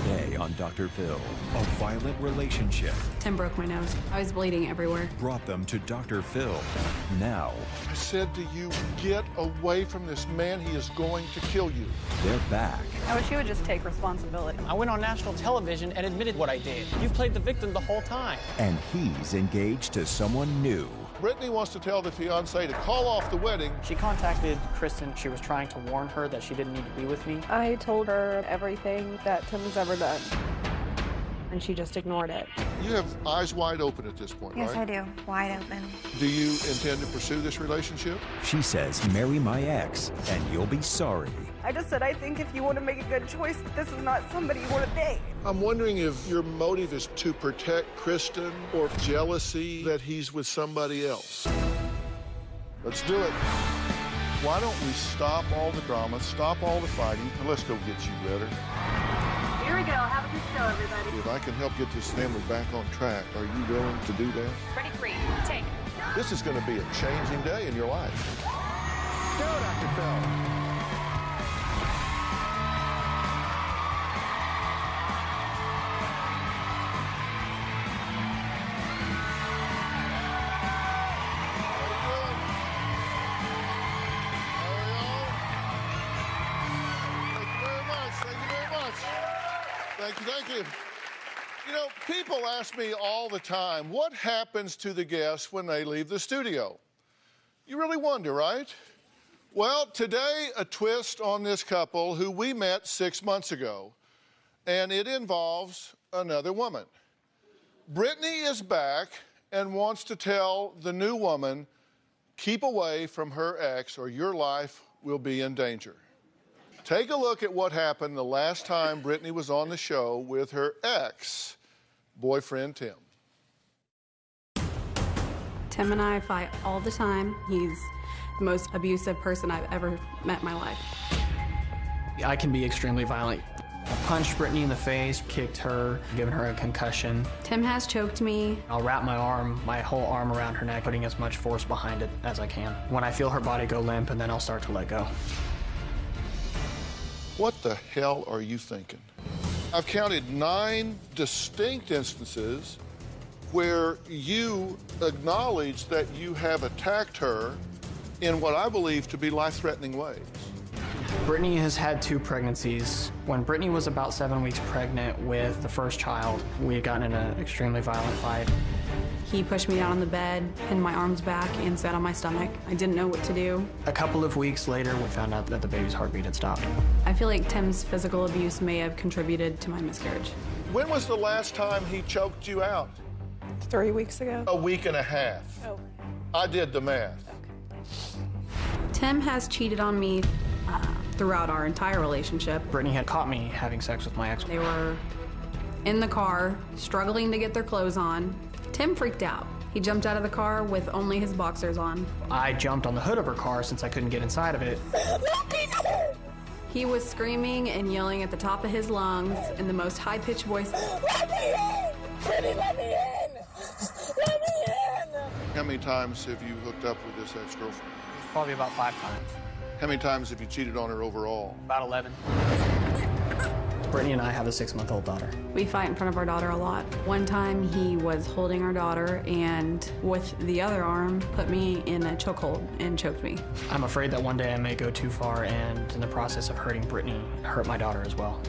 Today on Dr. Phil, a violent relationship Tim broke my nose. I was bleeding everywhere. brought them to Dr. Phil. Now, I said to you, get away from this man. He is going to kill you. they're back. I wish you would just take responsibility. I went on national television and admitted what I did. You played the victim the whole time. And he's engaged to someone new. Brittany wants to tell the fiancé to call off the wedding. She contacted Kristen. She was trying to warn her that she didn't need to be with me. I told her everything that Tim has ever done, and she just ignored it. You have eyes wide open at this point, Yes, I right? do. Wide open. Do you intend to pursue this relationship? She says, marry my ex, and you'll be sorry. I just said, I think if you want to make a good choice, this is not somebody you want to date. I'm wondering if your motive is to protect Kristen or jealousy that he's with somebody else. Let's do it. Why don't we stop all the drama, stop all the fighting, and let's go get you better. Here we go. Have a good show, everybody. If I can help get this family back on track, are you willing to do that? Ready, three, take. This is going to be a changing day in your life. Go, Dr. Phil. Thank you. You know, people ask me all the time, what happens to the guests when they leave the studio? You really wonder, right? Well, today, a twist on this couple who we met 6 months ago, and it involves another woman. Brittany is back and wants to tell the new woman, keep away from her ex or your life will be in danger. Take a look at what happened the last time Brittany was on the show with her ex-boyfriend, Tim. Tim and I fight all the time. He's the most abusive person I've ever met in my life. I can be extremely violent. I punched Brittany in the face, kicked her, given her a concussion. Tim has choked me. I'll wrap my whole arm around her neck, putting as much force behind it as I can. When I feel her body go limp, and then I'll start to let go. What the hell are you thinking? I've counted 9 distinct instances where you acknowledge that you have attacked her in what I believe to be life-threatening ways. Brittany has had 2 pregnancies. When Brittany was about 7 weeks pregnant with the first child, we had gotten in an extremely violent fight. He pushed me down on the bed, pinned my arms back, and sat on my stomach. I didn't know what to do. A couple of weeks later, we found out that the baby's heartbeat had stopped. I feel like Tim's physical abuse may have contributed to my miscarriage. When was the last time he choked you out? 3 weeks ago. A week and a half. Oh. I did the math. Tim has cheated on me throughout our entire relationship. Brittany had caught me having sex with my ex. They were in the car, struggling to get their clothes on. Tim freaked out. He jumped out of the car with only his boxers on. I jumped on the hood of her car since I couldn't get inside of it. He was screaming and yelling at the top of his lungs in the most high-pitched voice. Let me in! Pretty, let me in! Let me in! How many times have you hooked up with this ex-girlfriend? Probably about 5 times. How many times have you cheated on her overall? About 11. Brittany and I have a 6-month-old daughter. We fight in front of our daughter a lot. One time he was holding our daughter and with the other arm put me in a chokehold and choked me. I'm afraid that one day I may go too far and in the process of hurting Brittany, hurt my daughter as well.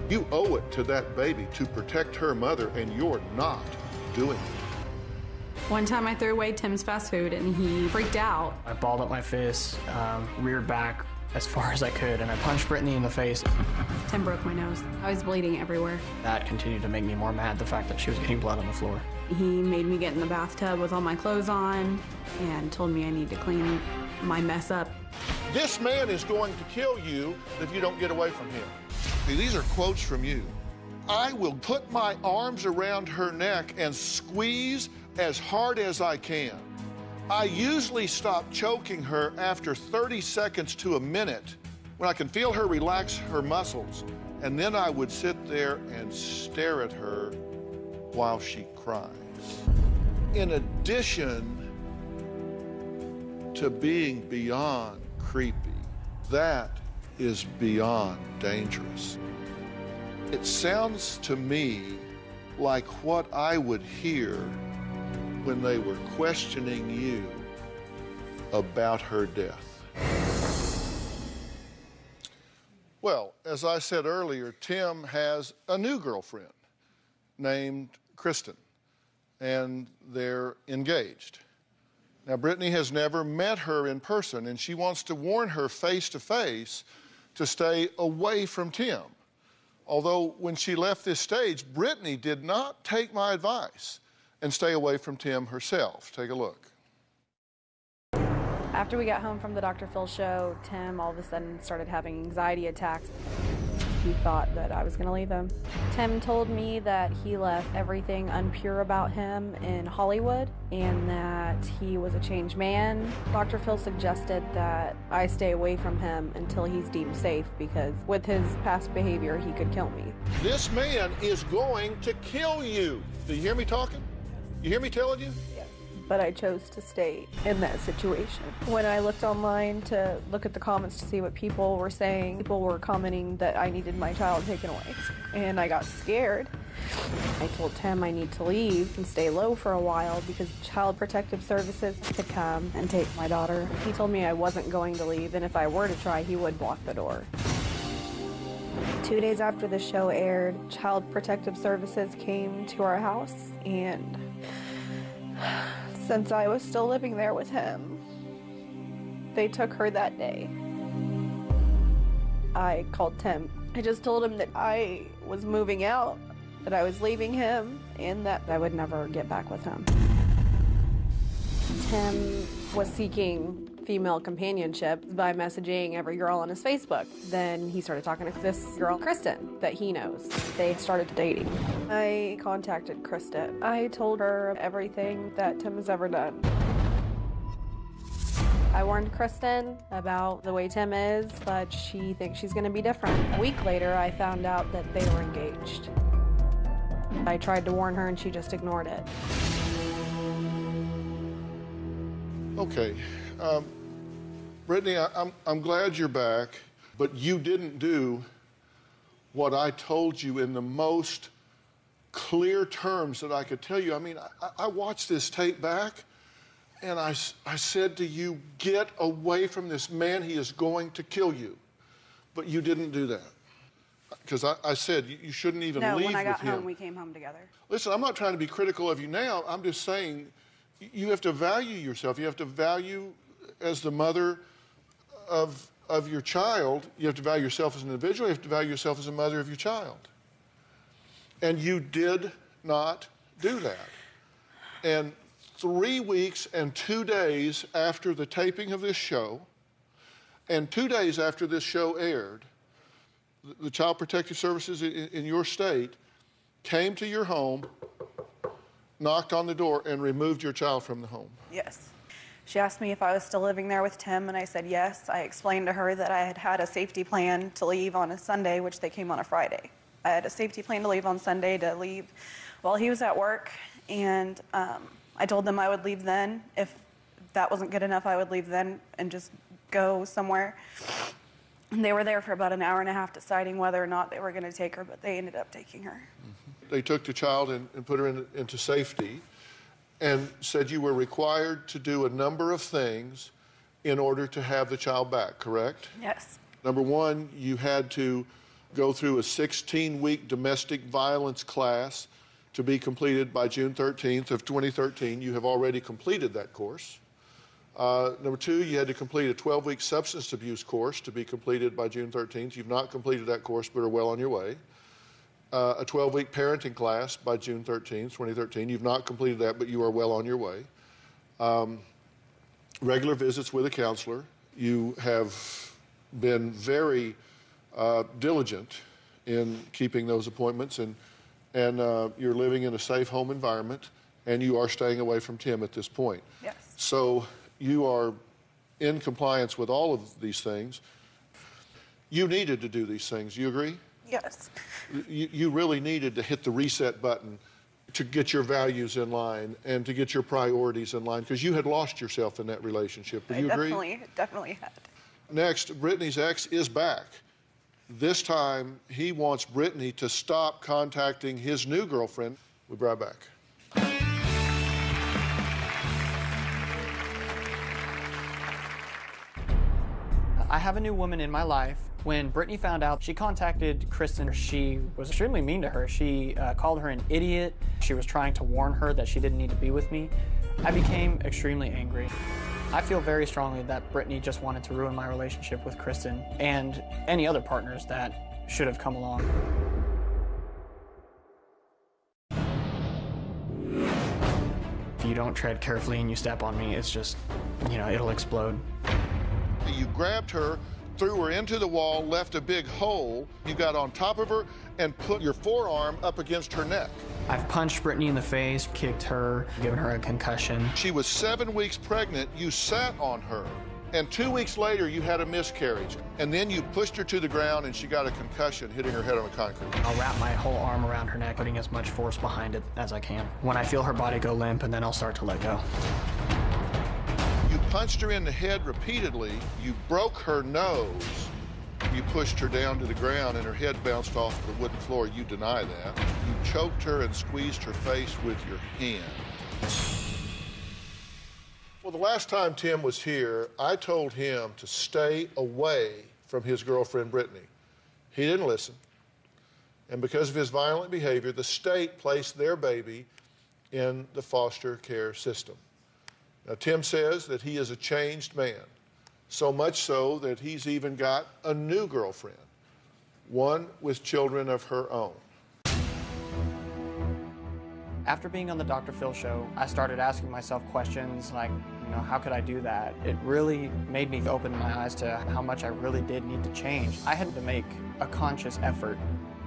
You owe it to that baby to protect her mother, and you're not doing it. One time I threw away Tim's fast food and he freaked out. I balled up my fist, reared back as far as I could, and I punched Brittany in the face. Tim broke my nose. I was bleeding everywhere. That continued to make me more mad, the fact that she was getting blood on the floor. He made me get in the bathtub with all my clothes on and told me I need to clean my mess up. This man is going to kill you if you don't get away from him. See, these are quotes from you. I will put my arms around her neck and squeeze as hard as I can. I usually stop choking her after 30 seconds to a minute when I can feel her relax her muscles, and then I would sit there and stare at her while she cries. In addition to being beyond creepy, that is beyond dangerous. It sounds to me like what I would hear when they were questioning you about her death. Well, as I said earlier, Tim has a new girlfriend named Kristen, and they're engaged. Now, Brittany has never met her in person, and she wants to warn her face to face to stay away from Tim. Although when she left this stage, Brittany did not take my advice and stay away from Tim herself. Take a look. After we got home from the Dr. Phil show, Tim all of a sudden started having anxiety attacks. He thought that I was going to leave him. Tim told me that he left everything unpure about him in Hollywood and that he was a changed man. Dr. Phil suggested that I stay away from him until he's deemed safe because with his past behavior, he could kill me. This man is going to kill you. Do you hear me talking? You hear me telling you? But I chose to stay in that situation. When I looked online to look at the comments to see what people were saying, people were commenting that I needed my child taken away. And I got scared. I told Tim I need to leave and stay low for a while because Child Protective Services could come and take my daughter. He told me I wasn't going to leave, and if I were to try, he would block the door. 2 days after the show aired, Child Protective Services came to our house, and since I was still living there with him, they took her that day. I called Tim. I just told him that I was moving out, that I was leaving him, and that I would never get back with him. Tim was seeking female companionship by messaging every girl on his Facebook. Then he started talking to this girl, Kristen, that he knows. They started dating. I contacted Kristen. I told her everything that Tim has ever done. I warned Kristen about the way Tim is, but she thinks she's going to be different. A week later, I found out that they were engaged. I tried to warn her and she just ignored it. Okay. Brittany, I'm glad you're back, but you didn't do what I told you in the most clear terms that I could tell you. I mean, I watched this tape back, and I said to you, get away from this man. He is going to kill you. But you didn't do that. Because I said you shouldn't even leave with him. No, when I got home, we came home together. Listen, I'm not trying to be critical of you now. I'm just saying you have to value yourself. You have to value, as the mother of your child, you have to value yourself as an individual. You have to value yourself as a mother of your child. And you did not do that. And 3 weeks and 2 days after the taping of this show, and 2 days after this show aired, the Child Protective Services in your state came to your home, knocked on the door, and removed your child from the home. Yes. She asked me if I was still living there with Tim, and I said yes. I explained to her that I had had a safety plan to leave on a Sunday, which they came on a Friday. I had a safety plan to leave on Sunday to leave while he was at work, and I told them I would leave then. If that wasn't good enough, I would leave then and just go somewhere. And they were there for about an hour and a half deciding whether or not they were going to take her, but they ended up taking her. They took the child and put her into safety and said you were required to do a number of things in order to have the child back, correct? Yes. Number one, you had to go through a 16-week domestic violence class to be completed by June 13th of 2013. You have already completed that course. Number two, you had to complete a 12-week substance abuse course to be completed by June 13th. You've not completed that course, but are well on your way. A 12-week parenting class by June 13th, 2013. You've not completed that, but you are well on your way. Regular visits with a counselor. You have been very diligent in keeping those appointments, and you're living in a safe home environment, and you are staying away from Tim at this point. Yes. So you are in compliance with all of these things. You needed to do these things. You agree? Yes. You really needed to hit the reset button to get your values in line and to get your priorities in line, because you had lost yourself in that relationship. Would you agree? Definitely had. Next, Brittany's ex is back. This time, he wants Brittany to stop contacting his new girlfriend. We'll be right back. I have a new woman in my life. When Brittany found out, she contacted Kristen. She was extremely mean to her. She called her an idiot. She was trying to warn her that she didn't need to be with me. I became extremely angry. I feel very strongly that Brittany just wanted to ruin my relationship with Kristen and any other partners that should have come along. If you don't tread carefully and you step on me, it's just, it'll explode. You grabbed her, threw her into the wall, left a big hole. You got on top of her and put your forearm up against her neck. I've punched Brittany in the face, kicked her, given her a concussion. She was 7 weeks pregnant. You sat on her. And 2 weeks later, you had a miscarriage. And then you pushed her to the ground and she got a concussion, hitting her head on the concrete. I'll wrap my whole arm around her neck, putting as much force behind it as I can. When I feel her body go limp, and then I'll start to let go. You punched her in the head repeatedly. You broke her nose. You pushed her down to the ground and her head bounced off the wooden floor. You deny that. You choked her and squeezed her face with your hand. Well, the last time Tim was here, I told him to stay away from his girlfriend, Brittany. He didn't listen. And because of his violent behavior, the state placed their baby in the foster care system. Now, Tim says that he is a changed man, so much so that he's even got a new girlfriend, one with children of her own. After being on the Dr. Phil show, I started asking myself questions like, how could I do that? It really made me open my eyes to how much I really did need to change. I had to make a conscious effort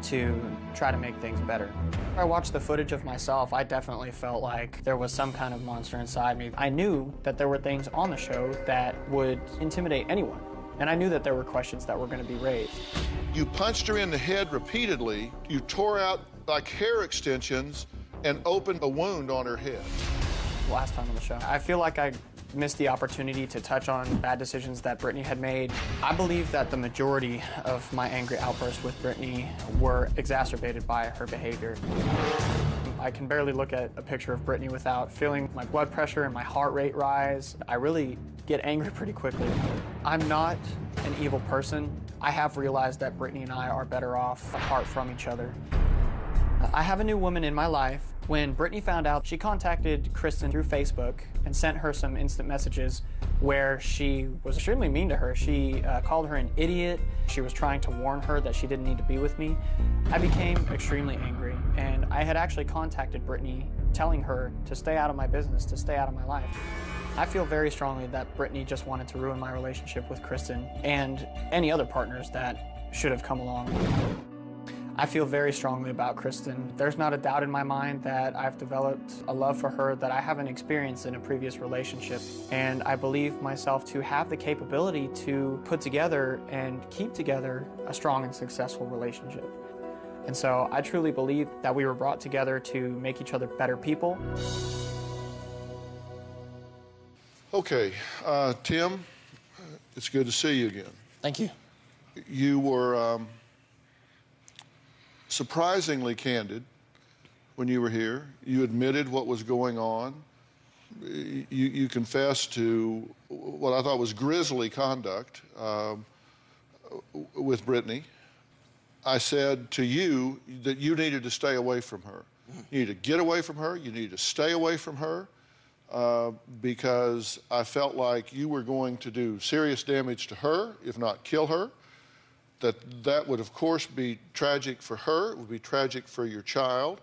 to try to make things better. When I watched the footage of myself, I definitely felt like there was some kind of monster inside me. I knew that there were things on the show that would intimidate anyone, and I knew that there were questions that were going to be raised. You punched her in the head repeatedly. You tore out like hair extensions and opened a wound on her head. Last time on the show, I feel like I missed the opportunity to touch on bad decisions that Brittany had made. I believe that the majority of my angry outbursts with Brittany were exacerbated by her behavior. I can barely look at a picture of Brittany without feeling my blood pressure and my heart rate rise. I really get angry pretty quickly. I'm not an evil person. I have realized that Brittany and I are better off apart from each other. I have a new woman in my life. When Brittany found out, she contacted Kristen through Facebook and sent her some instant messages where she was extremely mean to her. She called her an idiot. She was trying to warn her that she didn't need to be with me. I became extremely angry, and I had actually contacted Brittany telling her to stay out of my business, to stay out of my life. I feel very strongly that Brittany just wanted to ruin my relationship with Kristen and any other partners that should have come along. I feel very strongly about Kristen. There's not a doubt in my mind that I've developed a love for her that I haven't experienced in a previous relationship. And I believe myself to have the capability to put together and keep together a strong and successful relationship. And so I truly believe that we were brought together to make each other better people. Okay, Tim, it's good to see you again. Thank you. You were surprisingly candid when you were here. You admitted what was going on. You confessed to what I thought was grisly conduct with Brittany. I said to you that you needed to stay away from her. You need to get away from her. You need to stay away from her because I felt like you were going to do serious damage to her, if not kill her. That would, of course, be tragic for her. It would be tragic for your child.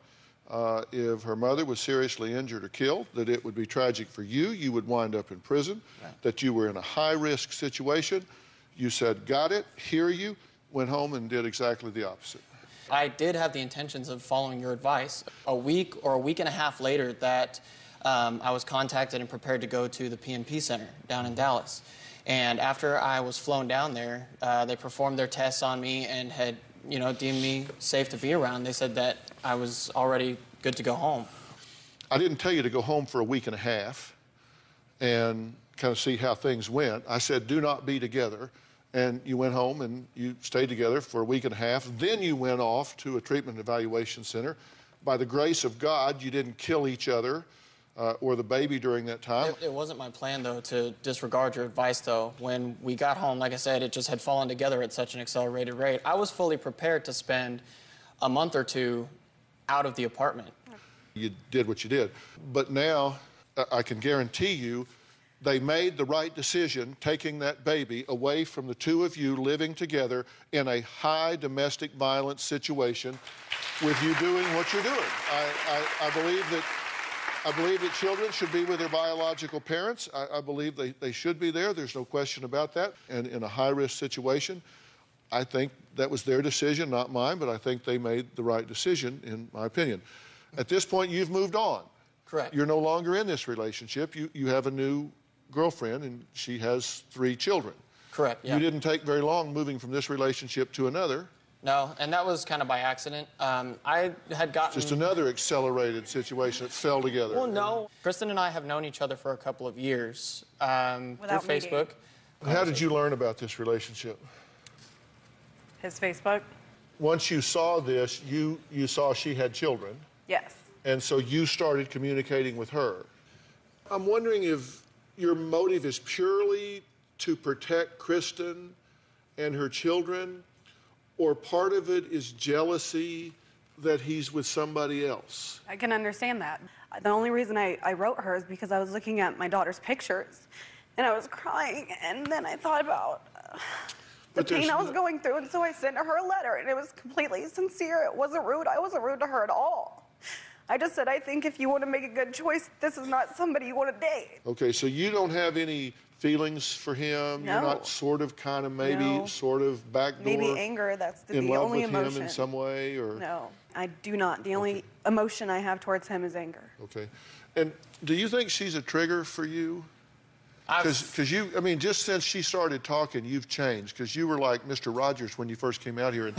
If her mother was seriously injured or killed, that it would be tragic for you. You would wind up in prison, that you were in a high-risk situation. You said, got it, hear you, went home and did exactly the opposite. I did have the intentions of following your advice. A week or a week and a half later that I was contacted and prepared to go to the PNP Center down in Dallas. And after I was flown down there, they performed their tests on me and had, deemed me safe to be around. They said that I was already good to go home. I didn't tell you to go home for a week and a half and kind of see how things went. I said, do not be together and you went home and you stayed together for a week and a half. Then you went off to a treatment evaluation center. By the grace of God, you didn't kill each other or the baby during that time. It wasn't my plan, though, to disregard your advice, though. When we got home, like I said, it just had fallen together at such an accelerated rate. I was fully prepared to spend a month or two out of the apartment. You did what you did. But now, I can guarantee you, they made the right decision taking that baby away from the two of you living together in a high domestic violence situation with you doing what you're doing. I believe that children should be with their biological parents. I believe they should be there. There's no question about that. And in a high-risk situation, I think that was their decision, not mine, but I think they made the right decision, in my opinion. At this point, you've moved on. Correct. You're no longer in this relationship. You have a new girlfriend, and she has 3 children. Correct, yeah. You didn't take very long moving from this relationship to another. No, and that was kind of by accident. I had gotten... Just another accelerated situation that fell together. Well, no. Kristen and I have known each other for a couple of years through Facebook. How did you learn about this relationship? His Facebook? Once you saw this, you saw she had children. Yes. And so you started communicating with her. I'm wondering if your motive is purely to protect Kristen and her children, or part of it is jealousy that he's with somebody else. I can understand that. The only reason I wrote her is because I was looking at my daughter's pictures and I was crying, and then I thought about the pain I was going through, and so I sent her a letter, and it was completely sincere. It wasn't rude. I wasn't rude to her at all. I just said, I think if you want to make a good choice, this is not somebody you want to date. Okay, so you don't have any feelings for him? No. You're not sort of, kind of, maybe, No. sort of backdoor? Maybe anger, that's the in love only with emotion. him in some way? Or? No, I do not. The only emotion I have towards him is anger. Okay. And do you think she's a trigger for you? Because you, I mean, just since she started talking, you've changed. Because you were like Mr. Rogers when you first came out here.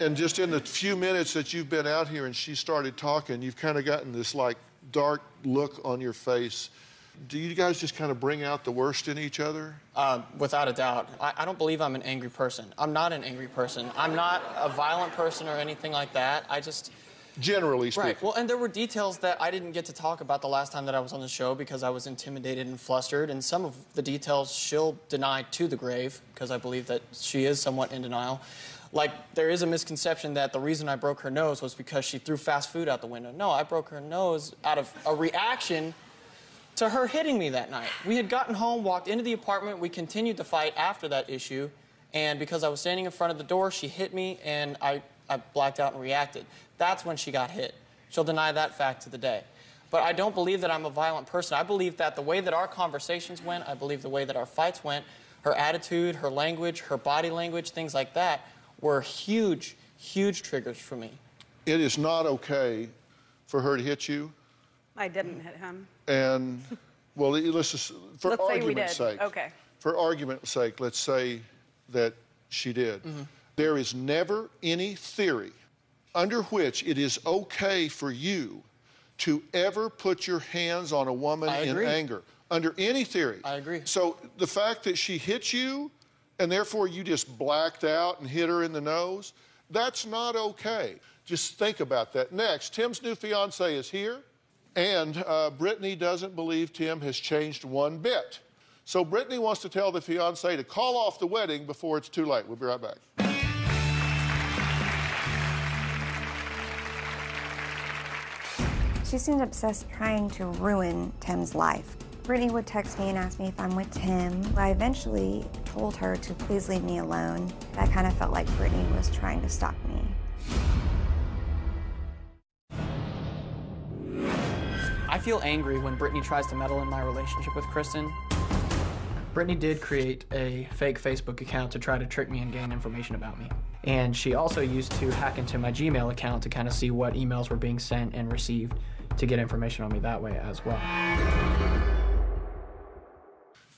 And just in the few minutes that you've been out here and she started talking, you've kind of gotten this, like, dark look on your face. Do you guys just kind of bring out the worst in each other? Without a doubt. I don't believe I'm an angry person. I'm not an angry person. I'm not a violent person or anything like that. I just... Generally speaking. Right. Well, and there were details that I didn't get to talk about the last time that I was on the show because I was intimidated and flustered, and some of the details she'll deny to the grave because I believe that she is somewhat in denial. Like, there is a misconception that the reason I broke her nose was because she threw fast food out the window. No, I broke her nose out of a reaction to her hitting me that night. We had gotten home, walked into the apartment, we continued to fight after that issue, and because I was standing in front of the door, she hit me, and I blacked out and reacted. That's when she got hit. She'll deny that fact to the day. But I don't believe that I'm a violent person. I believe that the way that our conversations went, I believe the way that our fights went, her attitude, her language, her body language, things like that, were huge, huge triggers for me. It is not okay for her to hit you. I didn't hit him. And, well, let's just, for argument's sake. Okay. For argument's sake, let's say that she did. Mm-hmm. There is never any theory under which it is okay for you to ever put your hands on a woman in anger. Under any theory. I agree. So the fact that she hit you and therefore you just blacked out and hit her in the nose, that's not okay. Just think about that. Next, Tim's new fiance is here, and Brittany doesn't believe Tim has changed one bit. So Brittany wants to tell the fiance to call off the wedding before it's too late. We'll be right back. She seemed obsessed trying to ruin Tim's life. Brittany would text me and ask me if I'm with Tim. I eventually told her to please leave me alone. I kind of felt like Brittany was trying to stalk me. I feel angry when Brittany tries to meddle in my relationship with Kristen. Brittany did create a fake Facebook account to try to trick me and gain information about me. And she also used to hack into my Gmail account to kind of see what emails were being sent and received to get information on me that way as well.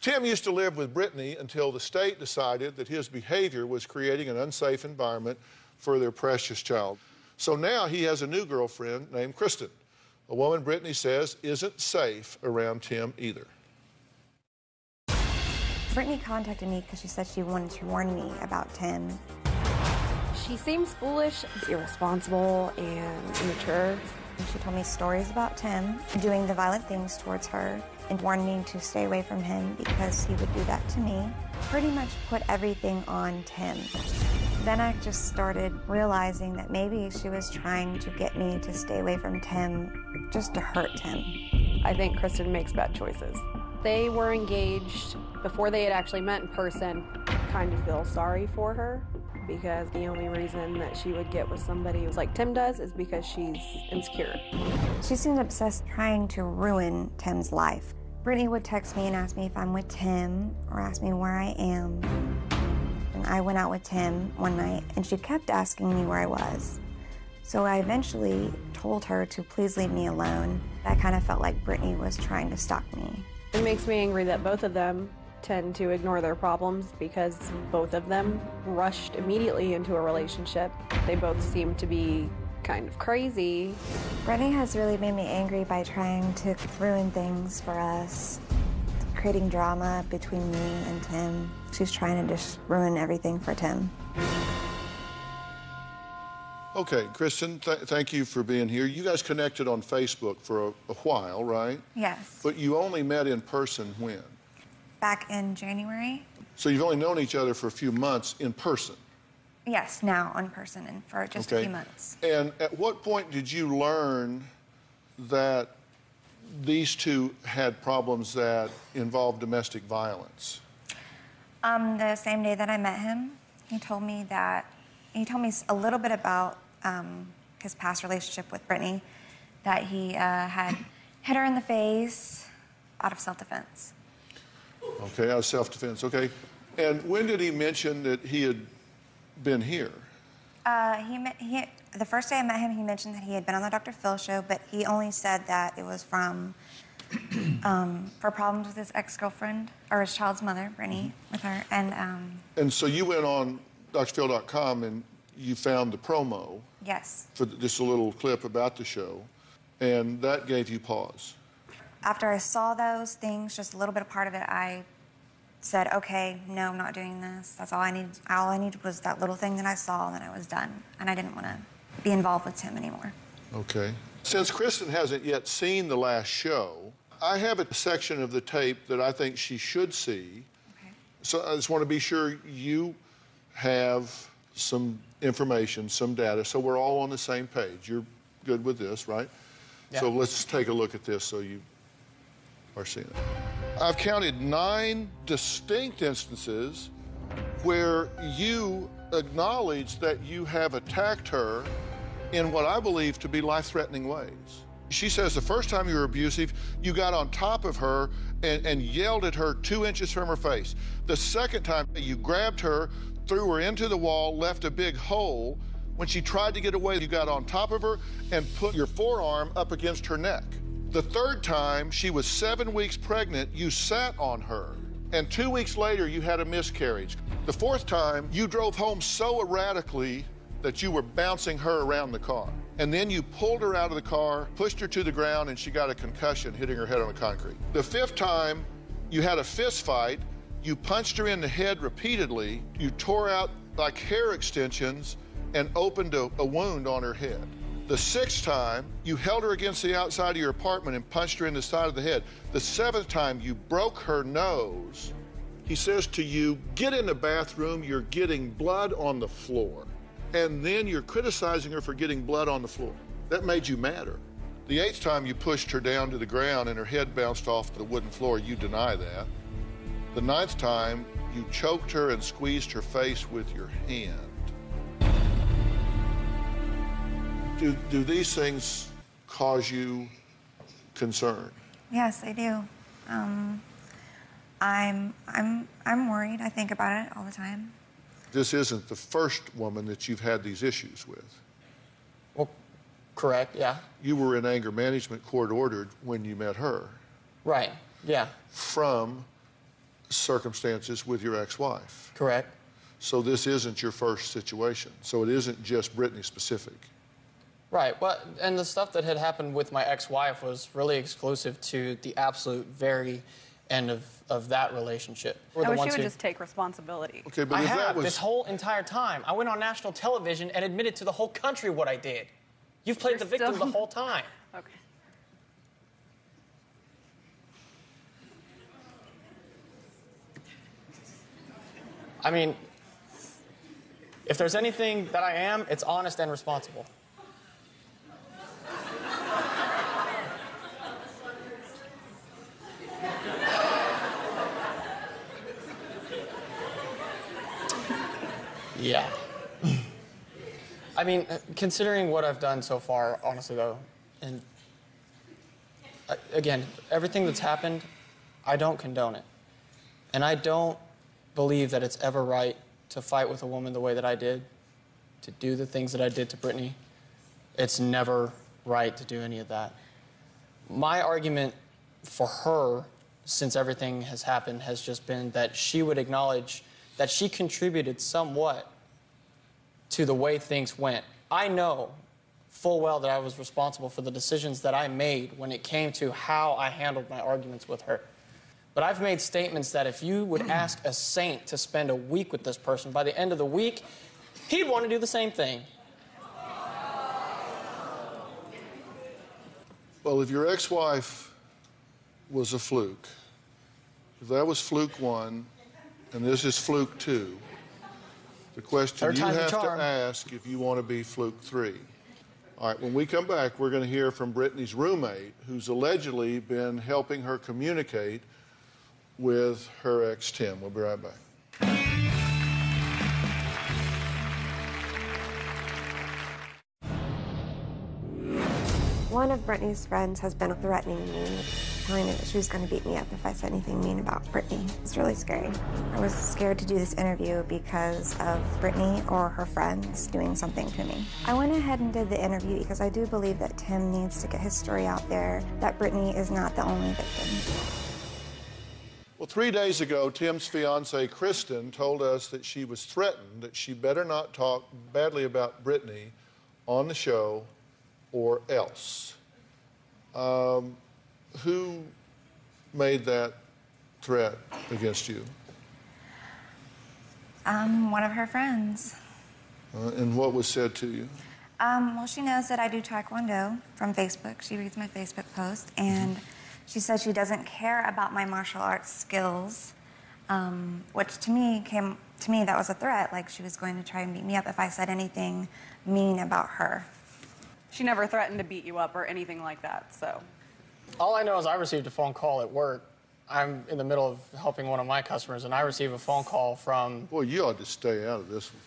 Tim used to live with Brittany until the state decided that his behavior was creating an unsafe environment for their precious child. So now he has a new girlfriend named Kristen, a woman Brittany says isn't safe around Tim either. Brittany contacted me because she said she wanted to warn me about Tim. She seems foolish, irresponsible, and immature. And she told me stories about Tim doing the violent things towards her and warned me to stay away from him because he would do that to me. Pretty much put everything on Tim. Then I just started realizing that maybe she was trying to get me to stay away from Tim just to hurt Tim. I think Kristen makes bad choices. They were engaged before they had actually met in person. Kind of feel sorry for her because the only reason that she would get with somebody like Tim does is because she's insecure. She seemed obsessed trying to ruin Tim's life. Brittany would text me and ask me if I'm with Tim or ask me where I am. And I went out with Tim one night and she kept asking me where I was. So I eventually told her to please leave me alone. That kind of felt like Brittany was trying to stalk me. It makes me angry that both of them tend to ignore their problems because both of them rushed immediately into a relationship. They both seem to be kind of crazy. Brittany has really made me angry by trying to ruin things for us, creating drama between me and Tim. She's trying to just ruin everything for Tim. Okay, Kristen, thank you for being here. You guys connected on Facebook for a while, right? Yes. But you only met in person when? Back in January. So you've only known each other for a few months in person? Yes, now in person and for just a few months. And at what point did you learn that these two had problems that involved domestic violence? The same day that I met him, he told me a little bit about his past relationship with Brittany, that he had hit her in the face out of self-defense. Okay, out of self-defense, okay. And when did he mention that he had been here? The first day I met him, he mentioned that he had been on the Dr. Phill show, but he only said that it was from for problems with his ex-girlfriend, or his child's mother, Brittany, with her. And so you went on drphil.com and you found the promo. Yes. For just a little clip about the show, and that gave you pause. After I saw those things, just a little bit of part of it, I said, okay, no, I'm not doing this. That's all I need. All I needed was that little thing that I saw, and then I was done. And I didn't want to be involved with Tim anymore. Okay. Since Kristen hasn't yet seen the last show, I have a section of the tape that I think she should see. Okay. So I just want to be sure you have some information, some data, so we're all on the same page. You're good with this, right? Yeah. So let's take a look at this so you are seeing it. I've counted 9 distinct instances where you acknowledge that you have attacked her in what I believe to be life-threatening ways. She says the first time you were abusive, you got on top of her and yelled at her 2 inches from her face. The second time, you grabbed her, threw her into the wall, left a big hole. When she tried to get away, you got on top of her and put your forearm up against her neck. The third time, she was 7 weeks pregnant, you sat on her. And 2 weeks later, you had a miscarriage. The fourth time, you drove home so erratically that you were bouncing her around the car. And then you pulled her out of the car, pushed her to the ground, and she got a concussion, hitting her head on the concrete. The fifth time, you had a fist fight. You punched her in the head repeatedly. You tore out like hair extensions and opened a wound on her head. The sixth time, you held her against the outside of your apartment and punched her in the side of the head. The seventh time, you broke her nose. He says to you, get in the bathroom, you're getting blood on the floor. And then you're criticizing her for getting blood on the floor. That made you madder. The eighth time you pushed her down to the ground and her head bounced off the wooden floor, you deny that. The ninth time, you choked her and squeezed her face with your hand. Do these things cause you concern? Yes, they do. I'm worried. I think about it all the time. This isn't the first woman that you've had these issues with. Well, correct, yeah. You were in anger management court ordered when you met her. Right, yeah. From circumstances with your ex-wife. Correct. So this isn't your first situation. So it isn't just Brittany specific. Right, well, and the stuff that had happened with my ex-wife was really exclusive to the absolute very end of that relationship. We're I the wish you ones would who... just take responsibility. Okay, but I if have that was... this whole entire time. I went on national television and admitted to the whole country what I did. You've played the victim the whole time. Okay. I mean, if there's anything that I am, it's honest and responsible. Yeah. I mean, considering what I've done so far, honestly, though, and again, everything that's happened, I don't condone it. And I don't believe that it's ever right to fight with a woman the way that I did, to do the things that I did to Brittany. It's never right to do any of that. My argument for her, since everything has happened, has just been that she would acknowledge that she contributed somewhat to the way things went. I know full well that I was responsible for the decisions that I made when it came to how I handled my arguments with her. But I've made statements that if you would ask a saint to spend a week with this person, by the end of the week, he'd want to do the same thing. Well, if your ex-wife was a fluke, if that was fluke 1, and this is fluke 2, the question you have to ask if you want to be fluke 3. All right, when we come back, we're going to hear from Brittany's roommate, who's allegedly been helping her communicate with her ex, Tim. We'll be right back. One of Brittany's friends has been threatening me, telling me that she was going to beat me up if I said anything mean about Brittany. It's really scary. I was scared to do this interview because of Brittany or her friends doing something to me. I went ahead and did the interview because I do believe that Tim needs to get his story out there, that Brittany is not the only victim. Well, 3 days ago, Tim's fiancée, Kristen, told us that she was threatened that she better not talk badly about Brittany on the show or else. Who made that threat against you? One of her friends. And what was said to you? Well, she knows that I do Taekwondo from Facebook. She reads my Facebook post, and she says she doesn't care about my martial arts skills, which to me that was a threat, like she was going to try and beat me up if I said anything mean about her. She never threatened to beat you up or anything like that, so. All I know is I received a phone call at work. I'm in the middle of helping one of my customers, and I receive a phone call from... Boy, you ought to stay out of this one.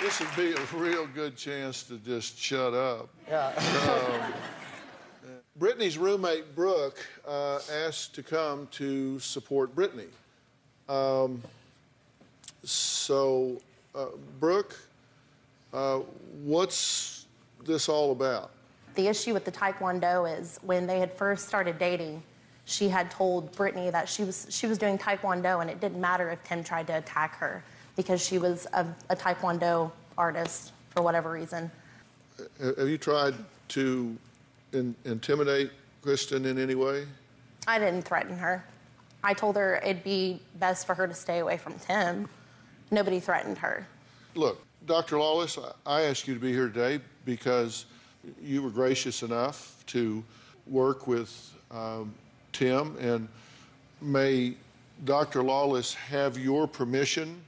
This would be a real good chance to just shut up. Yeah. Brittany's roommate, Brooke, asked to come to support Brittany. Brooke, what's this all about? The issue with the Taekwondo is when they had first started dating, she had told Brittany that she was doing Taekwondo and it didn't matter if Tim tried to attack her because she was a Taekwondo artist for whatever reason. Have you tried to intimidate Kristen in any way? I didn't threaten her. I told her it'd be best for her to stay away from Tim. Nobody threatened her. Look, Dr. Lawless, I asked you to be here today because you were gracious enough to work with Tim, and may Dr. Lawless have your permission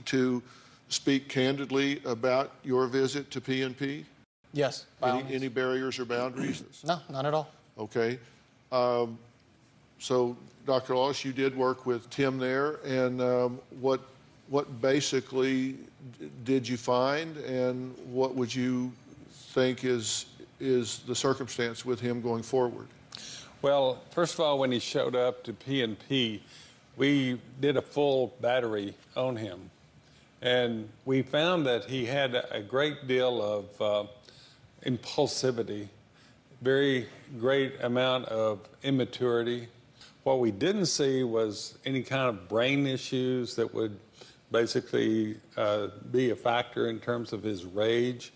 to speak candidly about your visit to PNP? Yes. Any barriers or boundaries? No, none at all. Okay. So, Dr. Lawless, you did work with Tim there, and what basically did you find, and what would you think is the circumstance with him going forward? Well, first of all, when he showed up to PNP, we did a full battery on him. And we found that he had a great deal of impulsivity, very great amount of immaturity. What we didn't see was any kind of brain issues that would basically be a factor in terms of his rage.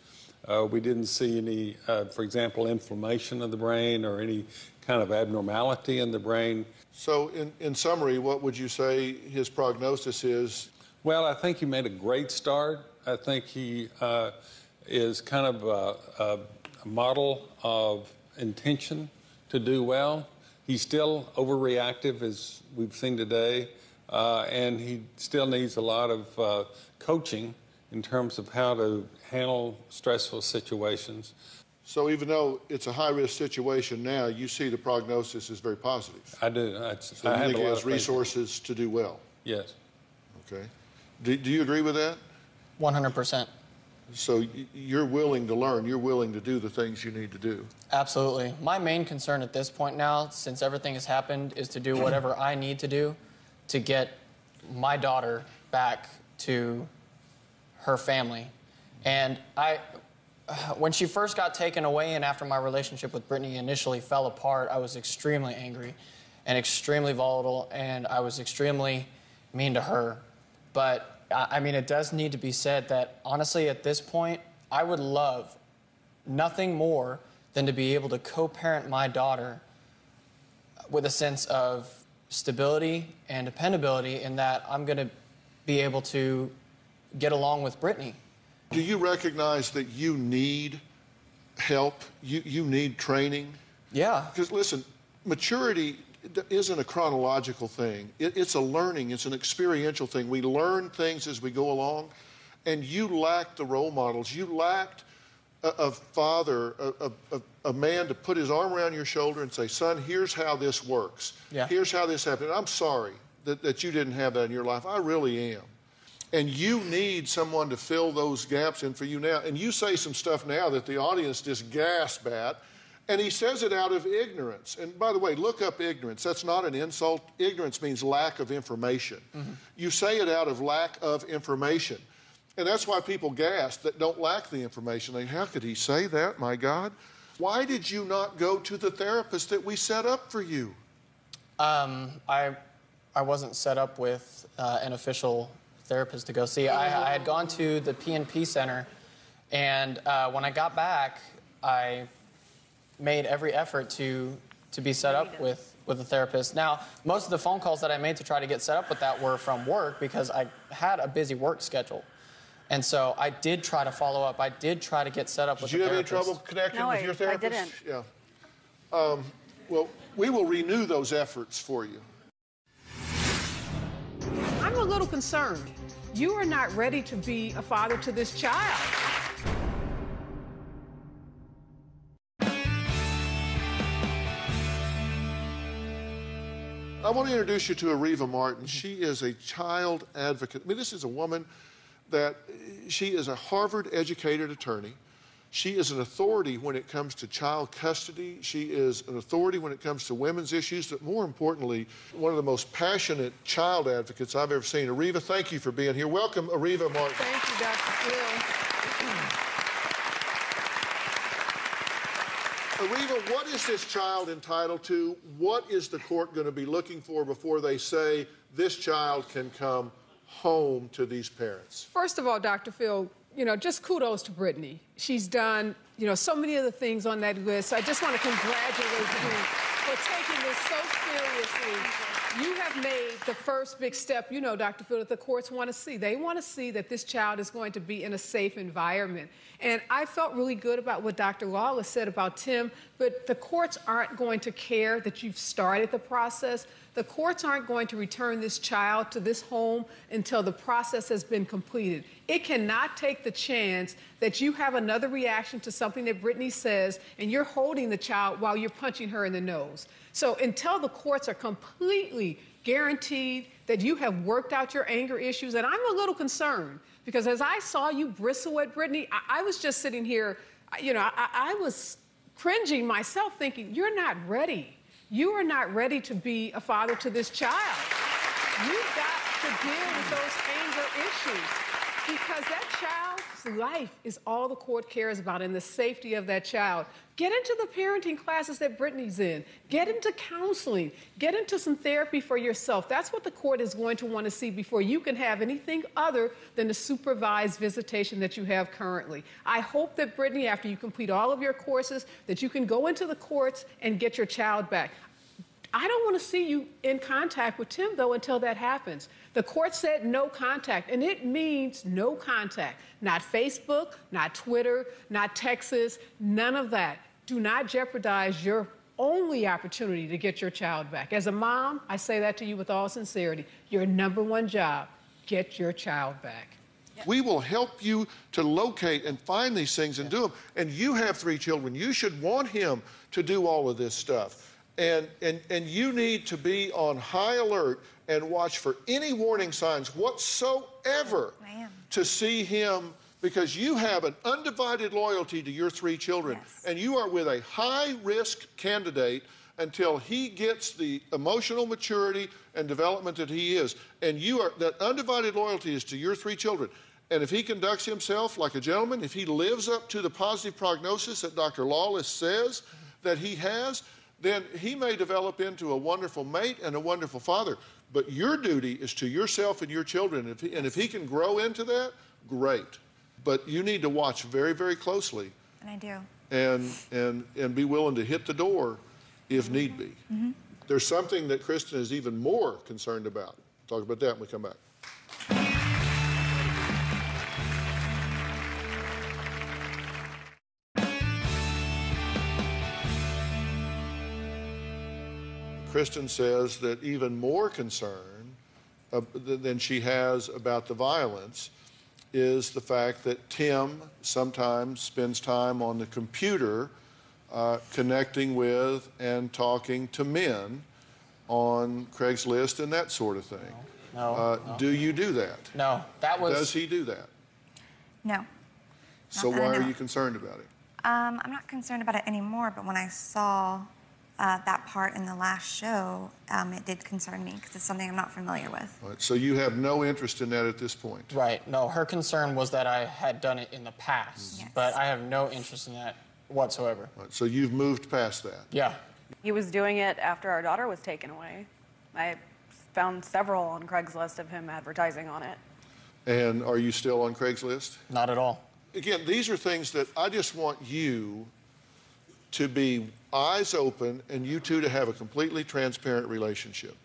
We didn't see any, for example, inflammation of the brain or any kind of abnormality in the brain. So in summary, what would you say his prognosis is? Well, I think he made a great start. I think he is kind of a model of intention to do well. He's still overreactive, as we've seen today, and he still needs a lot of coaching in terms of how to handle stressful situations. So even though it's a high-risk situation now, you see the prognosis is very positive. I do. So you think he has resources to do well? Yes. Okay. Do you agree with that? 100%. So you're willing to learn, you're willing to do the things you need to do? Absolutely. My main concern at this point now, since everything has happened, is to do whatever I need to do to get my daughter back to her family. And when she first got taken away and after my relationship with Brittany initially fell apart, I was extremely angry and extremely volatile, and I was extremely mean to her. But, I mean, it does need to be said that, honestly, at this point, I would love nothing more than to be able to co-parent my daughter with a sense of stability and dependability in that I'm going to be able to get along with Brittany. Do you recognize that you need help? You need training? Yeah. Because, listen, maturity isn't a chronological thing. It's a learning. It's an experiential thing. We learn things as we go along, and you lacked the role models. You lacked a father, a man to put his arm around your shoulder and say, son, here's how this works. Yeah. Here's how this happened. I'm sorry that you didn't have that in your life. I really am. And you need someone to fill those gaps in for you now. And you say some stuff now that the audience just gasp at, and he says it out of ignorance. And by the way, look up ignorance. That's not an insult. Ignorance means lack of information. Mm-hmm. You say it out of lack of information. And that's why people gasp that don't lack the information. They, how could he say that, my God? Why did you not go to the therapist that we set up for you? I wasn't set up with an official therapist to go see. I had gone to the P&P center, and when I got back, I made every effort to be set up with a therapist. Now, most of the phone calls that I made to try to get set up with that were from work because I had a busy work schedule. And so I did try to follow up. I did try to get set up with a therapist. Did you have any trouble connecting with your therapist? I didn't. Yeah. Well, we will renew those efforts for you. I'm a little concerned. You are not ready to be a father to this child. I want to introduce you to Areva Martin. She is a child advocate. I mean, this is a woman that she is a Harvard-educated attorney. She is an authority when it comes to child custody. She is an authority when it comes to women's issues, but more importantly, one of the most passionate child advocates I've ever seen. Areva, thank you for being here. Welcome, Areva Martin. Thank you, Dr. Phill. Areva, what is this child entitled to? What is the court going to be looking for before they say this child can come home to these parents? First of all, Dr. Phill, you know, just kudos to Brittany. She's done, you know, so many of the things on that list. I just want to congratulate you for taking this so seriously. You have made the first big step, you know, Dr. Phill, that the courts want to see. They want to see that this child is going to be in a safe environment. And I felt really good about what Dr. Lawless said about Tim, but the courts aren't going to care that you've started the process. The courts aren't going to return this child to this home until the process has been completed. It cannot take the chance that you have another reaction to something that Brittany says and you're holding the child while you're punching her in the nose. So until the courts are completely guaranteed that you have worked out your anger issues, and I'm a little concerned because as I saw you bristle at Brittany, I was just sitting here, you know, I was cringing myself thinking, you're not ready. You are not ready to be a father to this child. You've got to deal with those anger issues because that child life is all the court cares about, and the safety of that child. Get into the parenting classes that Brittany's in. Get into counseling. Get into some therapy for yourself. That's what the court is going to want to see before you can have anything other than the supervised visitation that you have currently. I hope that, Brittany, after you complete all of your courses, that you can go into the courts and get your child back. I don't want to see you in contact with Tim, though, until that happens. The court said no contact, and it means no contact. Not Facebook, not Twitter, not Texas, none of that. Do not jeopardize your only opportunity to get your child back. As a mom, I say that to you with all sincerity. Your #1 job, get your child back. We will help you to locate and find these things and do them. And you have 3 children. You should want him to do all of this stuff. And you need to be on high alert and watch for any warning signs whatsoever to see him, because you have an undivided loyalty to your 3 children. Yes. And you are with a high-risk candidate until he gets the emotional maturity and development that he is. And that undivided loyalty is to your 3 children. And if he conducts himself like a gentleman, if he lives up to the positive prognosis that Dr. Lawless says that he has, then he may develop into a wonderful mate and a wonderful father. But your duty is to yourself and your children. And if he can grow into that, great. But you need to watch very, very closely. And I do. And be willing to hit the door if need be. Mm-hmm. There's something that Kristen is even more concerned about. Talk about that when we come back. Kristen says that even more concern than she has about the violence is the fact that Tim sometimes spends time on the computer connecting with and talking to men on Craigslist and that sort of thing. No. Do you do that? No, that was... Does he do that? No. So why are you concerned about it? I'm not concerned about it anymore, but when I saw that part in the last show, it did concern me because it's something I'm not familiar with. Right, so you have no interest in that at this point? Right. No, her concern was that I had done it in the past, yes. But I have no interest in that whatsoever. Right, so you've moved past that? Yeah. He was doing it after our daughter was taken away. I found several on Craigslist of him advertising on it. And are you still on Craigslist? Not at all. Again, these are things that I just want you to be eyes open and you two to have a completely transparent relationship.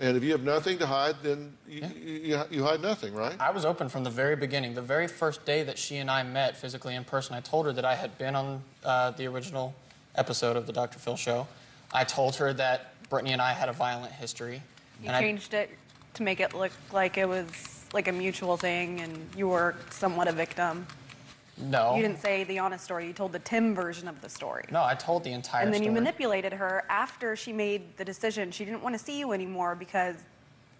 And if you have nothing to hide, then you hide nothing, right? I was open from the very beginning. The very first day that she and I met physically in person, I told her that I had been on the original episode of the Dr. Phill show. I told her that Brittany and I had a violent history. You changed it to make it look like it was like a mutual thing and you were somewhat a victim. No. You didn't say the honest story. You told the Tim version of the story. No, I told the entire story. And then you manipulated her after she made the decision. She didn't want to see you anymore because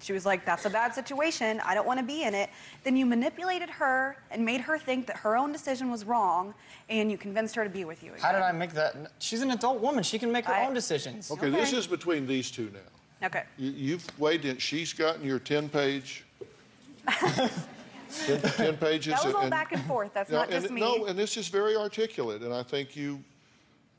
she was like, that's a bad situation. I don't want to be in it. Then you manipulated her and made her think that her own decision was wrong, and you convinced her to be with you again. How did I make that? She's an adult woman. She can make her own decisions. Okay, this is between these two now. Okay. You've weighed in. She's gotten your 10-page... 10 pages. That was all back and forth. That's not just me. No, and this is very articulate, and I think you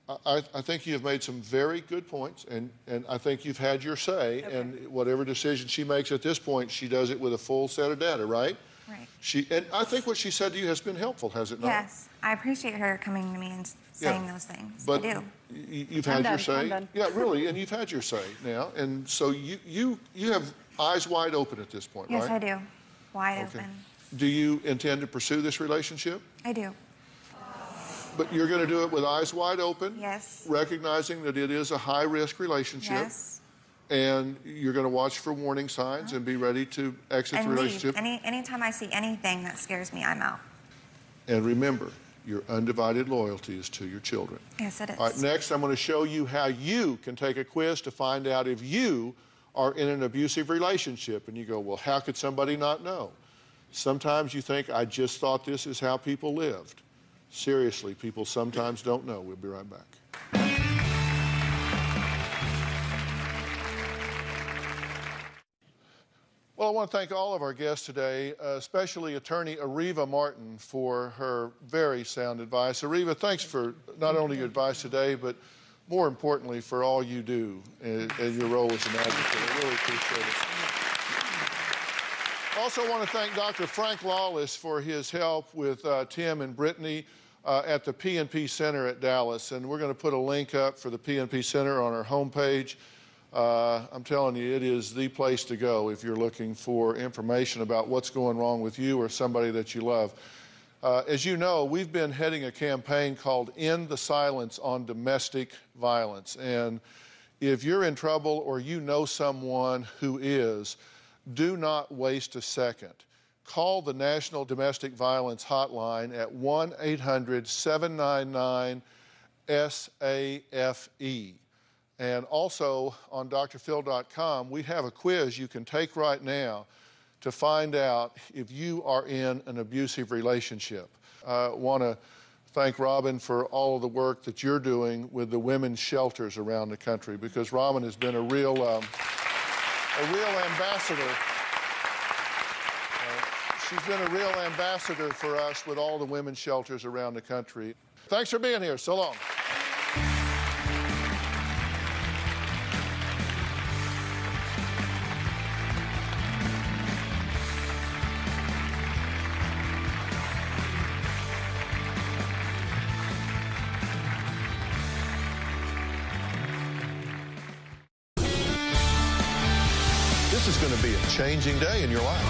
have made some very good points, and I think you've had your say, okay. And whatever decision she makes at this point, she does it with a full set of data, right? Right. And I think what she said to you has been helpful, has it not? Yes, I appreciate her coming to me and saying those things. But I do. You've had your say. I'm done. Yeah, really, and you've had your say now, and so you have eyes wide open at this point, yes, right? Yes, I do. Wide open. Do you intend to pursue this relationship? I do. But you're going to do it with eyes wide open? Yes. Recognizing that it is a high-risk relationship? Yes. And you're going to watch for warning signs and be ready to exit the relationship? Anytime I see anything that scares me, I'm out. And remember, your undivided loyalty is to your children. Yes, it is. All right, next I'm going to show you how you can take a quiz to find out if you are in an abusive relationship. And you go, well, how could somebody not know? Sometimes you think, I just thought this is how people lived. Seriously, people sometimes don't know. We'll be right back. Well, I want to thank all of our guests today, especially attorney Ariva Martin for her very sound advice. Ariva, thanks for not only your advice today, but more importantly for all you do in your role as an advocate. I really appreciate it. Also want to thank Dr. Frank Lawless for his help with Tim and Brittany at the PNP Center at Dallas. And we're going to put a link up for the PNP Center on our homepage. I'm telling you, it is the place to go if you're looking for information about what's going wrong with you or somebody that you love. As you know, we've been heading a campaign called End the Silence on Domestic Violence. And if you're in trouble or you know someone who is, do not waste a second. Call the National Domestic Violence Hotline at 1-800-799-SAFE. And also on drphill.com, we have a quiz you can take right now to find out if you are in an abusive relationship. I want to thank Robin for all of the work that you're doing with the women's shelters around the country, because Robin has been a real ambassador. She's been a real ambassador for us with all the women's shelters around the country. Thanks for being here. So long. This is going to be a changing day in your life.